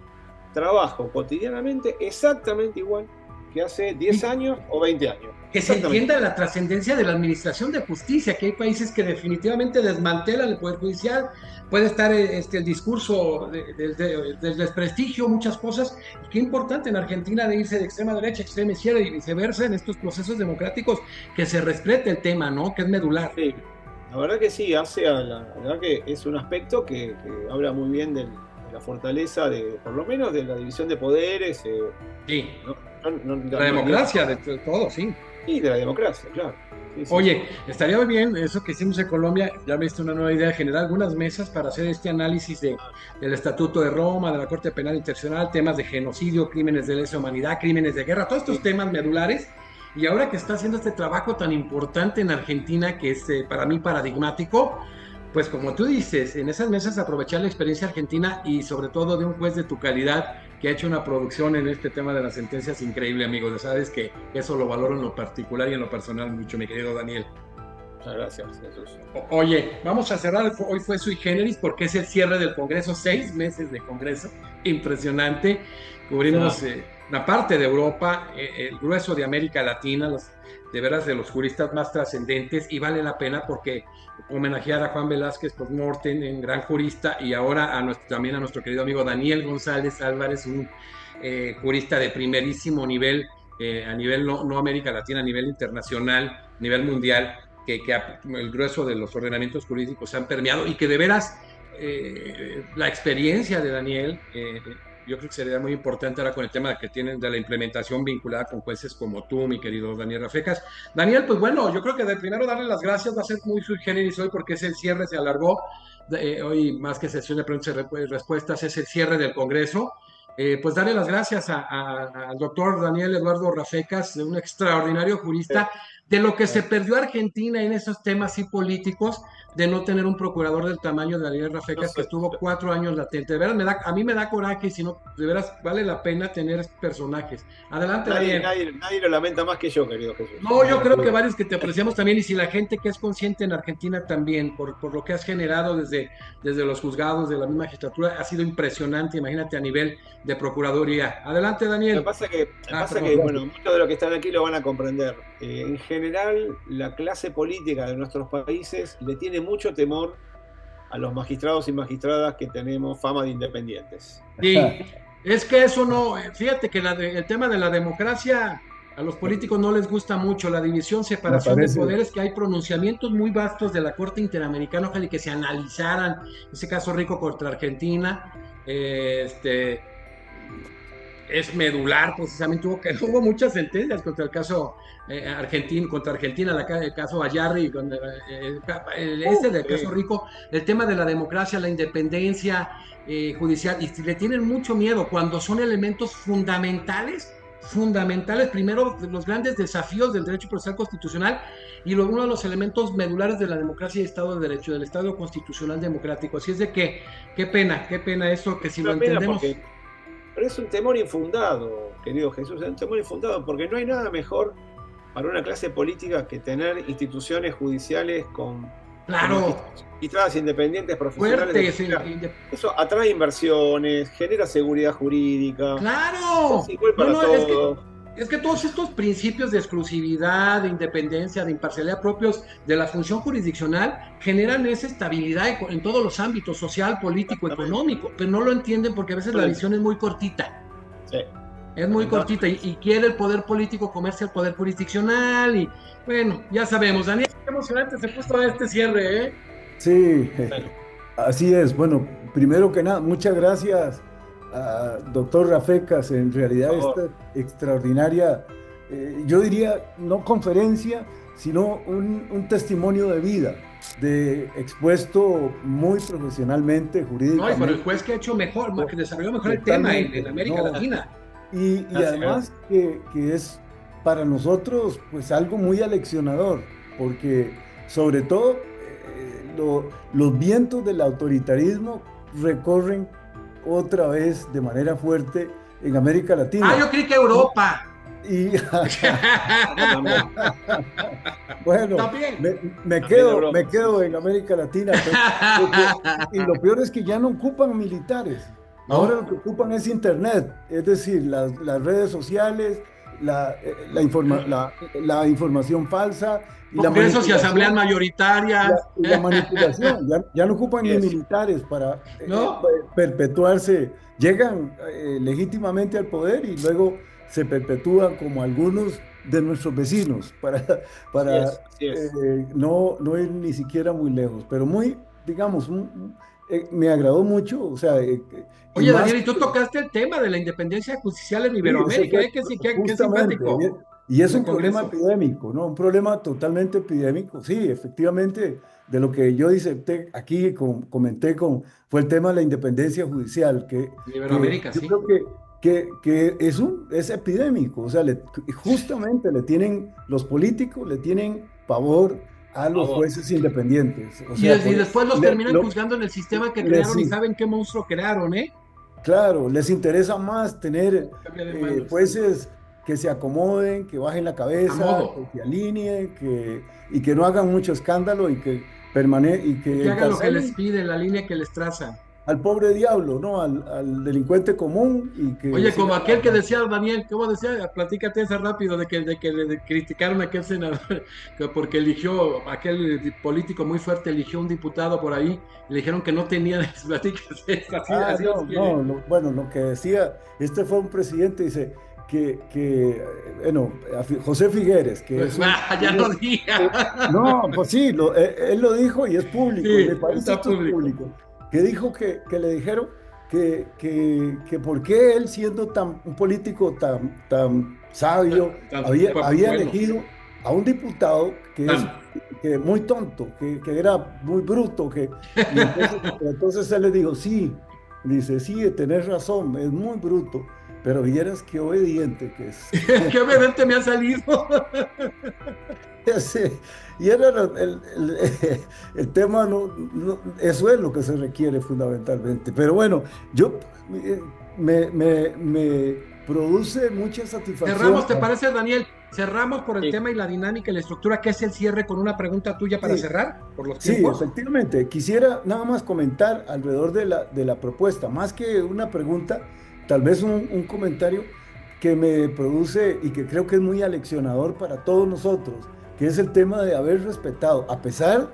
[SPEAKER 2] trabajo cotidianamente exactamente igual que hace 10 años o 20 años.
[SPEAKER 1] Que se entienda la trascendencia de la administración de justicia, que hay países que definitivamente desmantelan el Poder Judicial, puede estar el discurso del desprestigio, muchas cosas, y qué importante en Argentina de irse de extrema derecha a extrema izquierda y viceversa en estos procesos democráticos, que se respete el tema, ¿no? Que es medular.
[SPEAKER 2] Sí, la verdad que sí, la verdad que es un aspecto que habla muy bien de la fortaleza, por lo menos de la división de poderes.
[SPEAKER 1] Sí,
[SPEAKER 2] No,
[SPEAKER 1] la democracia, de todo, sí.
[SPEAKER 2] y de la democracia, claro. Sí, sí,
[SPEAKER 1] Oye, estaría muy bien eso que hicimos en Colombia, ya me diste una nueva idea, generar algunas mesas para hacer este análisis del Estatuto de Roma, de la Corte Penal Internacional, temas de genocidio, crímenes de lesa humanidad, crímenes de guerra, todos estos
[SPEAKER 2] sí.
[SPEAKER 1] temas medulares. Y ahora que está haciendo este trabajo tan importante en Argentina, que es para mí paradigmático, pues como tú dices, en esas mesas aprovechar la experiencia argentina y sobre todo de un juez de tu calidad que ha hecho una producción en este tema de las sentencias increíble, amigos. Sabes que eso lo valoro en lo particular y en lo personal mucho, mi querido Daniel.
[SPEAKER 2] Muchas gracias, Jesús.
[SPEAKER 1] Oye, vamos a cerrar, hoy fue sui generis porque es el cierre del Congreso, 6 meses de Congreso, impresionante. Cubrimos una parte de Europa, el grueso de América Latina, de veras de los juristas más trascendentes, y vale la pena porque homenajear a Juan Velázquez Postmortem, un gran jurista, y ahora también a nuestro querido amigo Daniel González Álvarez, un jurista de primerísimo nivel, a nivel no América Latina, a nivel internacional, a nivel mundial, que el grueso de los ordenamientos jurídicos se han permeado y que de veras la experiencia de Daniel, yo creo que sería muy importante ahora con el tema que tienen de la implementación vinculada con jueces como tú, mi querido Daniel Rafecas. Daniel, pues bueno, yo creo que de primero darle las gracias, va a ser muy sui generis hoy porque es el cierre, se alargó. Hoy, más que sesión de preguntas y respuestas, es el cierre del Congreso. Pues darle las gracias al doctor Daniel Eduardo Rafecas, de un extraordinario jurista, de lo que se perdió Argentina en esos temas y políticos, de no tener un procurador del tamaño de Daniel
[SPEAKER 2] No
[SPEAKER 1] Rafecas, que
[SPEAKER 2] sé,
[SPEAKER 1] estuvo 4 años latente. De veras, a mí me da coraje, y si no, de veras, vale la pena tener personajes. Adelante,
[SPEAKER 2] nadie,
[SPEAKER 1] Daniel.
[SPEAKER 2] nadie, nadie lo lamenta más que yo, querido Jesús.
[SPEAKER 1] No, yo creo que varios que te apreciamos también, y si la gente que es consciente en Argentina también, por lo que has generado desde los juzgados de la misma magistratura, ha sido impresionante, imagínate a nivel de procuraduría. Adelante,
[SPEAKER 2] Lo que
[SPEAKER 1] Daniel.
[SPEAKER 2] pasa que,
[SPEAKER 1] Perdón.
[SPEAKER 2] bueno, muchos de los que están aquí lo van a comprender. En general, la clase política de nuestros países le tiene mucho temor a los magistrados y magistradas que tenemos fama de independientes.
[SPEAKER 1] Sí, es que eso no, fíjate que el tema de la democracia a los políticos no les gusta mucho, la división,
[SPEAKER 3] Me
[SPEAKER 1] separación de
[SPEAKER 3] parece,
[SPEAKER 1] poderes, que hay pronunciamientos muy vastos de la Corte Interamericana, ojalá y que se analizaran, ese caso Rico contra Argentina, es medular, precisamente hubo muchas sentencias contra el caso argentino, contra Argentina, el caso Ayarri, del caso Rico, el tema de la democracia, la independencia judicial, y le tienen mucho miedo cuando son elementos fundamentales, primero los grandes desafíos del derecho procesal constitucional y luego uno de los elementos medulares de la democracia y Estado de Derecho, del Estado constitucional democrático. Así es de que, qué pena eso, que si lo entendemos...
[SPEAKER 2] Pero es un temor infundado, querido Jesús, es un temor infundado, porque no hay nada mejor para una clase política que tener instituciones judiciales con magistradas independientes, profesionales.
[SPEAKER 1] Fuertes.
[SPEAKER 2] Eso atrae inversiones, genera seguridad jurídica.
[SPEAKER 1] ¡Claro!
[SPEAKER 2] Es igual para todos.
[SPEAKER 1] Es que todos estos principios de exclusividad, de independencia, de imparcialidad propios de la función jurisdiccional generan esa estabilidad en todos los ámbitos, social, político, económico, pero no lo entienden porque a veces la visión es muy cortita.
[SPEAKER 2] Sí.
[SPEAKER 1] Es muy cortita y quiere el poder político comerse al poder jurisdiccional y bueno, ya sabemos. Daniel, qué emocionante se puso este cierre, ¿eh?
[SPEAKER 3] sí, así es. Bueno, primero que nada, muchas gracias doctor Rafecas, en realidad esta extraordinaria, yo diría, no conferencia, sino un testimonio de vida, expuesto muy profesionalmente, jurídicamente.
[SPEAKER 1] No, y por el juez que ha hecho mejor, que desarrolló mejor el tema en América Latina.
[SPEAKER 3] Y además que es para nosotros pues algo muy aleccionador, porque sobre todo los vientos del autoritarismo recorren otra vez de manera fuerte en América Latina.
[SPEAKER 1] Yo creí que Europa.
[SPEAKER 3] Y bueno, me quedo en América Latina, y lo peor es que ya no ocupan militares. Ahora lo que ocupan es internet, es decir, las redes sociales, la información falsa, y
[SPEAKER 1] congresos y asambleas mayoritarias.
[SPEAKER 3] La manipulación, ya no ocupan ni militares para perpetuarse. Llegan legítimamente al poder y luego se perpetúan como algunos de nuestros vecinos para no ir ni siquiera muy lejos, pero muy, digamos, me agradó mucho, o sea...
[SPEAKER 1] Oye, Daniel, y tú tocaste el tema de la independencia judicial en Iberoamérica, que es simpático.
[SPEAKER 3] Y es un problema epidémico, ¿no? Un problema totalmente epidémico. Sí, efectivamente, de lo que yo aquí comenté fue el tema de la independencia judicial, que
[SPEAKER 1] Iberoamérica,
[SPEAKER 3] yo creo que es epidémico. O sea, justamente los políticos le tienen pavor a los jueces independientes. O sea,
[SPEAKER 1] y después los terminan juzgando en el sistema que crearon y saben qué monstruo crearon, ¿eh?
[SPEAKER 3] Claro, les interesa más tener jueces que se acomoden, que bajen la cabeza, que se alineen, y que no hagan mucho escándalo y que
[SPEAKER 1] hagan lo que les pide, la línea que les traza.
[SPEAKER 3] Al pobre diablo, ¿no? Al delincuente común.
[SPEAKER 1] Oye, como aquel que decía Daniel, ¿cómo decía? Platícate esa rápido de que le criticaron a aquel senador porque aquel político muy fuerte eligió un diputado por ahí, y le dijeron que no tenía platícate.
[SPEAKER 3] Bueno, lo que decía, fue un presidente, dice bueno, José Figueres, que
[SPEAKER 1] ya lo diga.
[SPEAKER 3] No, pues sí, él lo dijo y es público,
[SPEAKER 1] sí,
[SPEAKER 3] en el país está público. que dijo que le dijeron que por qué él siendo un político tan sabio había
[SPEAKER 1] Bueno,
[SPEAKER 3] elegido a un diputado
[SPEAKER 1] tan.
[SPEAKER 3] que muy tonto, que era muy bruto, y entonces él le dijo, sí, dice, sí, tenés razón, es muy bruto, pero vieras qué obediente que es.
[SPEAKER 1] Qué obediente me ha salido.
[SPEAKER 3] Sí, y era el tema, eso es lo que se requiere fundamentalmente. Pero bueno, yo eh, me produce mucha satisfacción.
[SPEAKER 1] Cerramos, ¿te parece, Daniel? Cerramos por el
[SPEAKER 2] Sí,
[SPEAKER 1] tema y la dinámica y la estructura, que es el cierre con una pregunta tuya para
[SPEAKER 3] Sí,
[SPEAKER 1] cerrar por los
[SPEAKER 3] sí,
[SPEAKER 1] tiempos.
[SPEAKER 3] efectivamente. Quisiera nada más comentar alrededor de la propuesta, más que una pregunta, tal vez un comentario que me produce y que creo que es muy aleccionador para todos nosotros, que es el tema de haber respetado, a pesar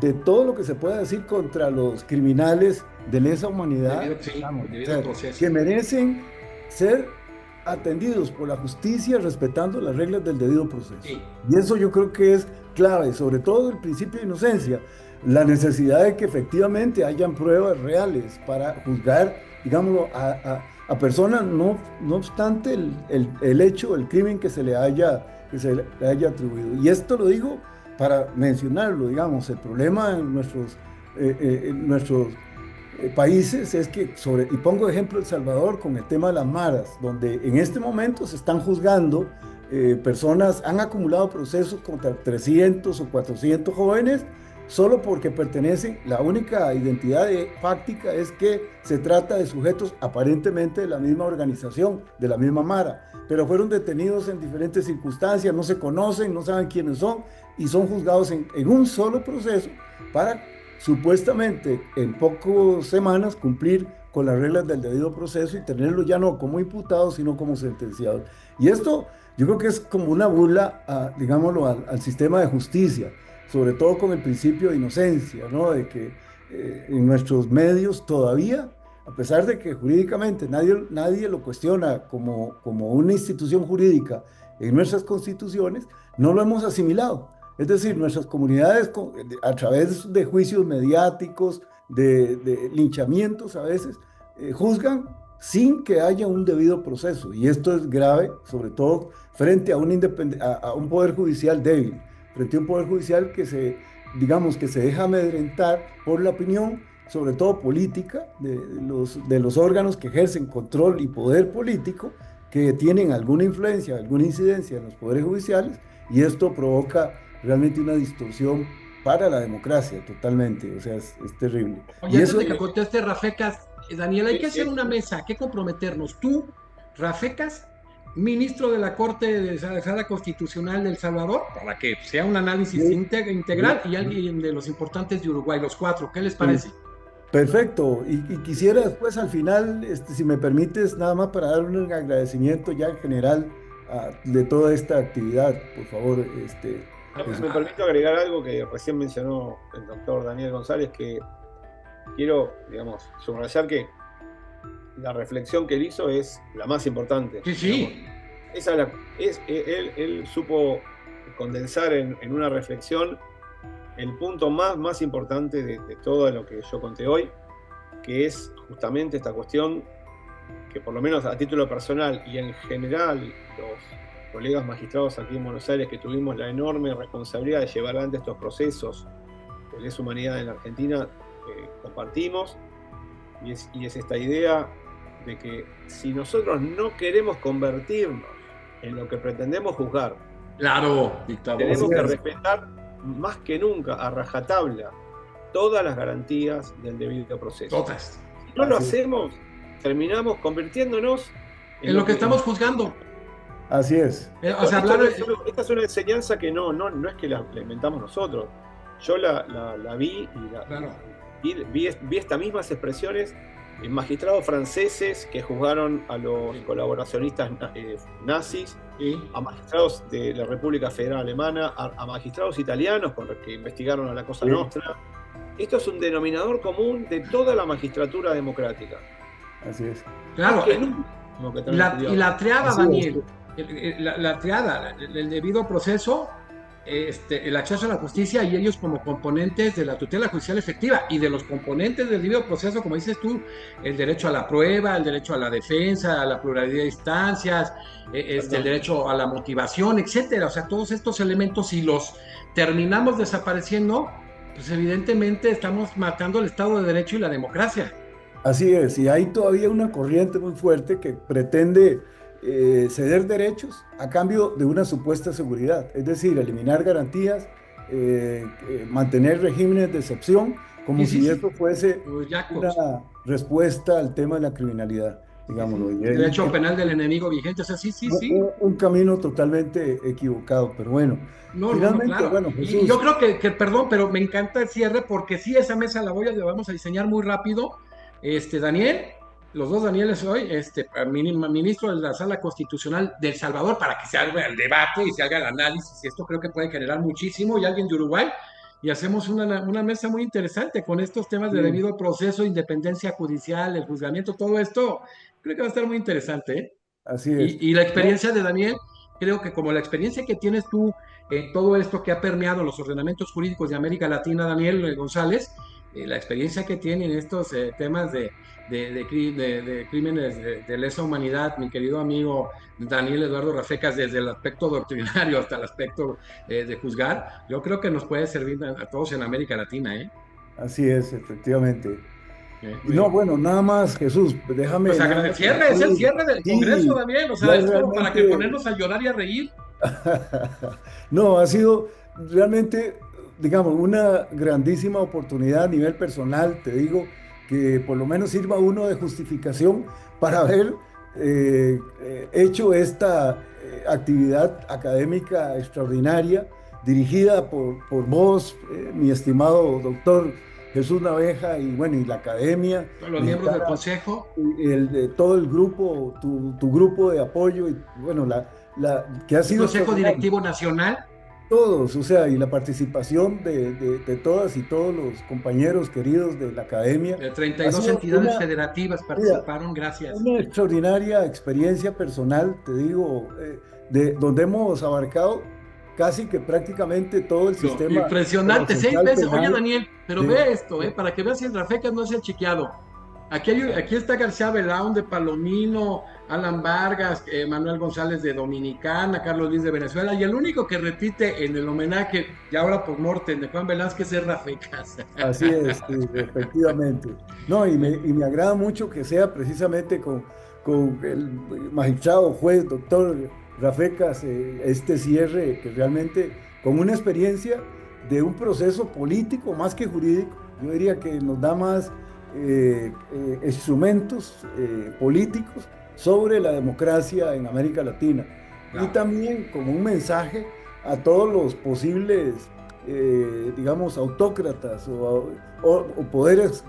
[SPEAKER 3] de todo lo que se pueda decir contra los criminales de lesa humanidad,
[SPEAKER 1] Sí,
[SPEAKER 3] vamos,
[SPEAKER 1] el
[SPEAKER 3] o
[SPEAKER 1] debido
[SPEAKER 3] sea,
[SPEAKER 1] proceso.
[SPEAKER 3] que merecen ser atendidos por la justicia respetando las reglas del debido proceso.
[SPEAKER 1] Sí.
[SPEAKER 3] Y eso yo creo que es clave, sobre todo el principio de inocencia, la necesidad de que efectivamente hayan pruebas reales para juzgar, digámoslo, a personas, no obstante el hecho, el crimen que se le haya atribuido. Y esto lo digo para mencionarlo, digamos, el problema en nuestros países es que, y pongo ejemplo El Salvador con el tema de las maras, donde en este momento se están juzgando personas, han acumulado procesos contra 300 o 400 jóvenes solo porque pertenecen, la única identidad fáctica es que se trata de sujetos aparentemente de la misma organización, de la misma mara, pero fueron detenidos en diferentes circunstancias, no se conocen, no saben quiénes son y son juzgados en un solo proceso para supuestamente en pocas semanas cumplir con las reglas del debido proceso y tenerlo ya no como imputados, sino como sentenciados. Y esto yo creo que es como una burla, digámoslo, al sistema de justicia, sobre todo con el principio de inocencia, ¿no? De que en nuestros medios todavía, a pesar de que jurídicamente nadie lo cuestiona como una institución jurídica en nuestras constituciones, no lo hemos asimilado. Es decir, nuestras comunidades a través de juicios mediáticos, de linchamientos a veces, juzgan sin que haya un debido proceso. Y esto es grave, sobre todo frente a un poder judicial débil, frente a un poder judicial digamos, que se deja amedrentar por la opinión, sobre todo política, de los órganos que ejercen control y poder político, que tienen alguna influencia, alguna incidencia en los poderes judiciales, y esto provoca realmente una distorsión para la democracia totalmente, o sea, es terrible.
[SPEAKER 1] Oye,
[SPEAKER 3] Y
[SPEAKER 1] antes
[SPEAKER 3] eso,
[SPEAKER 1] de que conteste Rafecas, Daniel, hay
[SPEAKER 2] sí,
[SPEAKER 1] que hacer
[SPEAKER 2] sí.
[SPEAKER 1] una mesa, hay que comprometernos. Tú, Rafecas, ministro de la Corte de Sala Constitucional de El Salvador, para que sea un análisis
[SPEAKER 3] sí,
[SPEAKER 1] integral, y alguien de los importantes de Uruguay, los cuatro. ¿Qué les
[SPEAKER 3] sí,
[SPEAKER 1] parece?
[SPEAKER 3] perfecto. Y quisiera después al final, si me permites, nada más para dar un agradecimiento ya en general de toda esta actividad, por favor, Jesús.
[SPEAKER 2] Me permito agregar algo que recién mencionó el doctor Daniel González, que quiero, digamos, subrayar que la reflexión que él hizo es la más importante.
[SPEAKER 1] Sí,
[SPEAKER 2] Digamos.
[SPEAKER 1] sí.
[SPEAKER 2] Él supo condensar en una reflexión el punto más importante de todo lo que yo conté hoy, que es justamente esta cuestión que, por lo menos a título personal y en general, los colegas magistrados aquí en Buenos Aires que tuvimos la enorme responsabilidad de llevar adelante estos procesos de lesa humanidad en la Argentina, compartimos, y es esta idea de que si nosotros no queremos convertirnos en lo que pretendemos juzgar,
[SPEAKER 1] Claro, dictador.
[SPEAKER 2] tenemos que respetar más que nunca a rajatabla todas las garantías del debido proceso.
[SPEAKER 1] Todas.
[SPEAKER 2] Si no lo hacemos, terminamos convirtiéndonos
[SPEAKER 1] En lo que estamos juzgando.
[SPEAKER 3] Así es.
[SPEAKER 1] O sea, hablar
[SPEAKER 2] Esta es una enseñanza que no es que la inventamos nosotros. Yo la vi y
[SPEAKER 1] Claro.
[SPEAKER 2] vi estas mismas expresiones en magistrados franceses que juzgaron a los colaboracionistas nazis,
[SPEAKER 1] Sí.
[SPEAKER 2] a magistrados de la República Federal Alemana, a magistrados italianos con los que investigaron a la Cosa
[SPEAKER 3] Sí.
[SPEAKER 2] Nostra. Esto es un denominador común de toda la magistratura democrática.
[SPEAKER 3] Así es.
[SPEAKER 1] Claro.
[SPEAKER 2] Más que nunca tenemos que tener
[SPEAKER 1] Y
[SPEAKER 2] cuidado.
[SPEAKER 1] la triada,
[SPEAKER 3] Así es.
[SPEAKER 1] Daniel, la triada, el debido proceso, el acceso a la justicia y ellos como componentes de la tutela judicial efectiva y de los componentes del debido proceso, como dices tú, el derecho a la prueba, el derecho a la defensa, a la pluralidad de instancias, el derecho a la motivación, etcétera. O sea, todos estos elementos, si los terminamos desapareciendo, pues evidentemente estamos matando el Estado de Derecho y la democracia.
[SPEAKER 3] Así es, y hay todavía una corriente muy fuerte que pretende ceder derechos a cambio de una supuesta seguridad, es decir, eliminar garantías, mantener regímenes de excepción, como si eso fuese una respuesta al tema de la criminalidad, digámoslo.
[SPEAKER 1] El derecho penal del enemigo vigente, o sea,
[SPEAKER 3] un camino totalmente equivocado, pero bueno.
[SPEAKER 1] Finalmente, claro. Bueno, Jesús. Y yo creo que, perdón, pero me encanta el cierre porque sí, esa mesa la vamos a diseñar muy rápido. Daniel, los dos Danieles hoy, ministro de la Sala Constitucional de El Salvador, para que se haga el debate y se haga el análisis, y esto creo que puede generar muchísimo, y alguien de Uruguay, y hacemos una mesa muy interesante con estos temas de debido proceso, independencia judicial, el juzgamiento, todo esto, creo que va a estar muy interesante, ¿eh?
[SPEAKER 3] Así es.
[SPEAKER 1] Y la experiencia de Daniel, creo que como la experiencia que tienes tú en todo esto que ha permeado los ordenamientos jurídicos de América Latina, Daniel González, la experiencia que tiene en estos temas de crímenes de lesa humanidad, mi querido amigo Daniel Eduardo Rafecas, desde el aspecto doctrinario hasta el aspecto de juzgar, yo creo que nos puede servir a todos en América Latina, ¿eh?
[SPEAKER 3] Así es, efectivamente. No, bueno, nada más, Jesús, déjame...
[SPEAKER 1] Pues es el cierre del Congreso, Daniel, o sea, es como para que ponernos a llorar y a reír.
[SPEAKER 3] No, ha sido realmente, digamos, una grandísima oportunidad a nivel personal, te digo, que por lo menos sirva uno de justificación para haber hecho esta actividad académica extraordinaria, dirigida por vos, mi estimado doctor Jesús Naveja, y bueno, y la academia.
[SPEAKER 1] Los miembros del consejo.
[SPEAKER 3] Todo el grupo, tu grupo de apoyo, y bueno, que ha sido...
[SPEAKER 1] El Consejo Directivo Nacional.
[SPEAKER 3] Todos, o sea, y la participación de todas y todos los compañeros queridos de la academia.
[SPEAKER 1] 32 entidades federativas participaron, gracias.
[SPEAKER 3] Una extraordinaria experiencia personal, te digo, donde hemos abarcado casi que prácticamente todo el sistema.
[SPEAKER 1] Impresionante, 6 veces. Oye, Daniel, pero ve esto, para que veas si el Rafecas no es el chiqueado. Aquí está García Belaún de Palomino, Alan Vargas, Manuel González de Dominicana, Carlos Luis de Venezuela, y el único que repite en el homenaje, y ahora por mortem, de Juan Velázquez es Rafecas.
[SPEAKER 3] Así es, sí, efectivamente. No, y me agrada mucho que sea precisamente con el magistrado, juez, doctor Rafecas, este cierre que realmente, con una experiencia de un proceso político más que jurídico, yo diría que nos da más instrumentos políticos sobre la democracia en América Latina. Claro. Y también como un mensaje a todos los posibles, digamos, autócratas o poderes,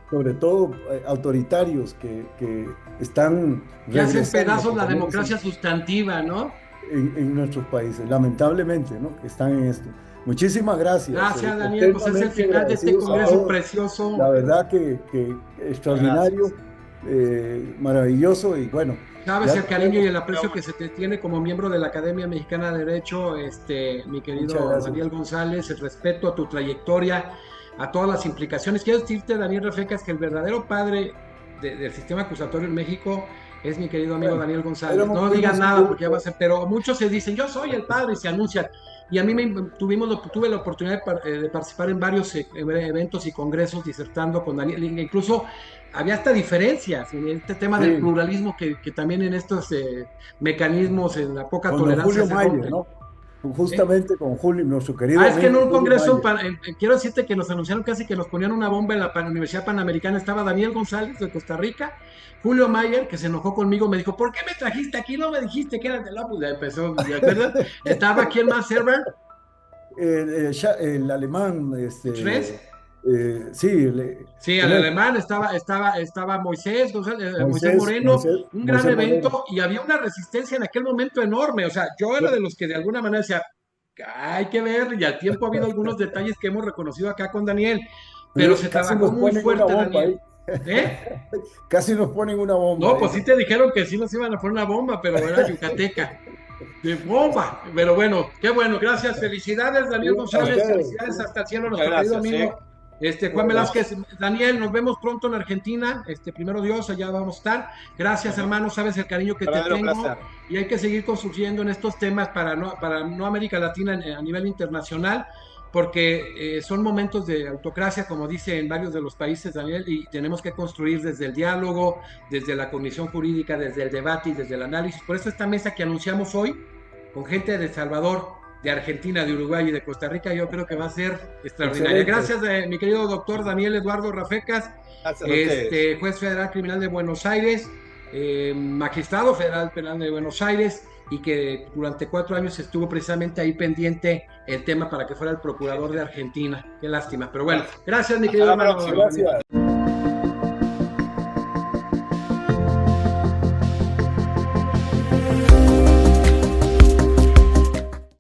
[SPEAKER 3] sobre todo autoritarios, que están...
[SPEAKER 1] Que hacen pedazos la democracia sustantiva, ¿no?
[SPEAKER 3] En nuestros países, lamentablemente, ¿no? Que están en esto. Muchísimas gracias.
[SPEAKER 1] Gracias, Daniel. Pues es el final de este congreso precioso.
[SPEAKER 3] La verdad que extraordinario, maravilloso, y bueno.
[SPEAKER 1] Sabes el cariño y el aprecio que se te tiene como miembro de la Academia Mexicana de Derecho, mi querido Daniel González, el respeto a tu trayectoria, a todas las implicaciones. Quiero decirte, Daniel Rafecas, que el verdadero padre del sistema acusatorio en México es mi querido amigo Daniel González. No digas nada porque ya va a ser, pero muchos se dicen, yo soy el padre, y se anuncian. Y a mí tuve la oportunidad de participar en varios eventos y congresos disertando con Daniel. Incluso había hasta diferencias en este tema del pluralismo que también en estos mecanismos, en la poca tolerancia.
[SPEAKER 3] Julio Mayer, ¿no? Justamente con Julio, nuestro querido.
[SPEAKER 1] Es que en un congreso, quiero decirte que nos anunciaron casi que nos ponían una bomba en la Universidad Panamericana. Estaba Daniel González de Costa Rica, Julio Mayer, que se enojó conmigo, me dijo, ¿por qué me trajiste aquí? No me dijiste que eras del Opus. Ya empezó, ¿te acuerdas? Estaba, ¿quién más, Server?
[SPEAKER 3] El alemán,
[SPEAKER 1] ¿Tres?
[SPEAKER 3] Sí,
[SPEAKER 1] el alemán, estaba Moisés Moreno, un gran evento, Moreno. Y había una resistencia en aquel momento enorme. O sea, yo era de los que de alguna manera decía, hay que ver, y al tiempo ha habido algunos detalles que hemos reconocido acá con Daniel, pero se trabajó muy fuerte, Daniel.
[SPEAKER 3] Casi nos ponen una bomba.
[SPEAKER 1] No, pues sí te dijeron que sí nos iban a poner una bomba, pero era yucateca. De bomba, pero bueno, qué bueno, gracias, felicidades Daniel González, felicidades hasta el cielo, nuestro querido amigo Juan Velázquez. Daniel, nos vemos pronto en Argentina, primero Dios, allá vamos a estar. Gracias, hermano, sabes el cariño que te tengo y hay que seguir construyendo en estos temas para no América Latina a nivel internacional, porque son momentos de autocracia, como dice en varios de los países, Daniel, y tenemos que construir desde el diálogo, desde la cognición jurídica, desde el debate y desde el análisis. Por eso esta mesa que anunciamos hoy, con gente de El Salvador, de Argentina, de Uruguay y de Costa Rica, yo creo que va a ser extraordinaria. Excelente. Gracias, mi querido doctor Daniel Eduardo Rafecas, juez federal criminal de Buenos Aires, magistrado federal penal de Buenos Aires, y que durante 4 años estuvo precisamente ahí pendiente el tema para que fuera el procurador de Argentina. Qué lástima, pero bueno, gracias mi querido hermano.
[SPEAKER 3] Gracias.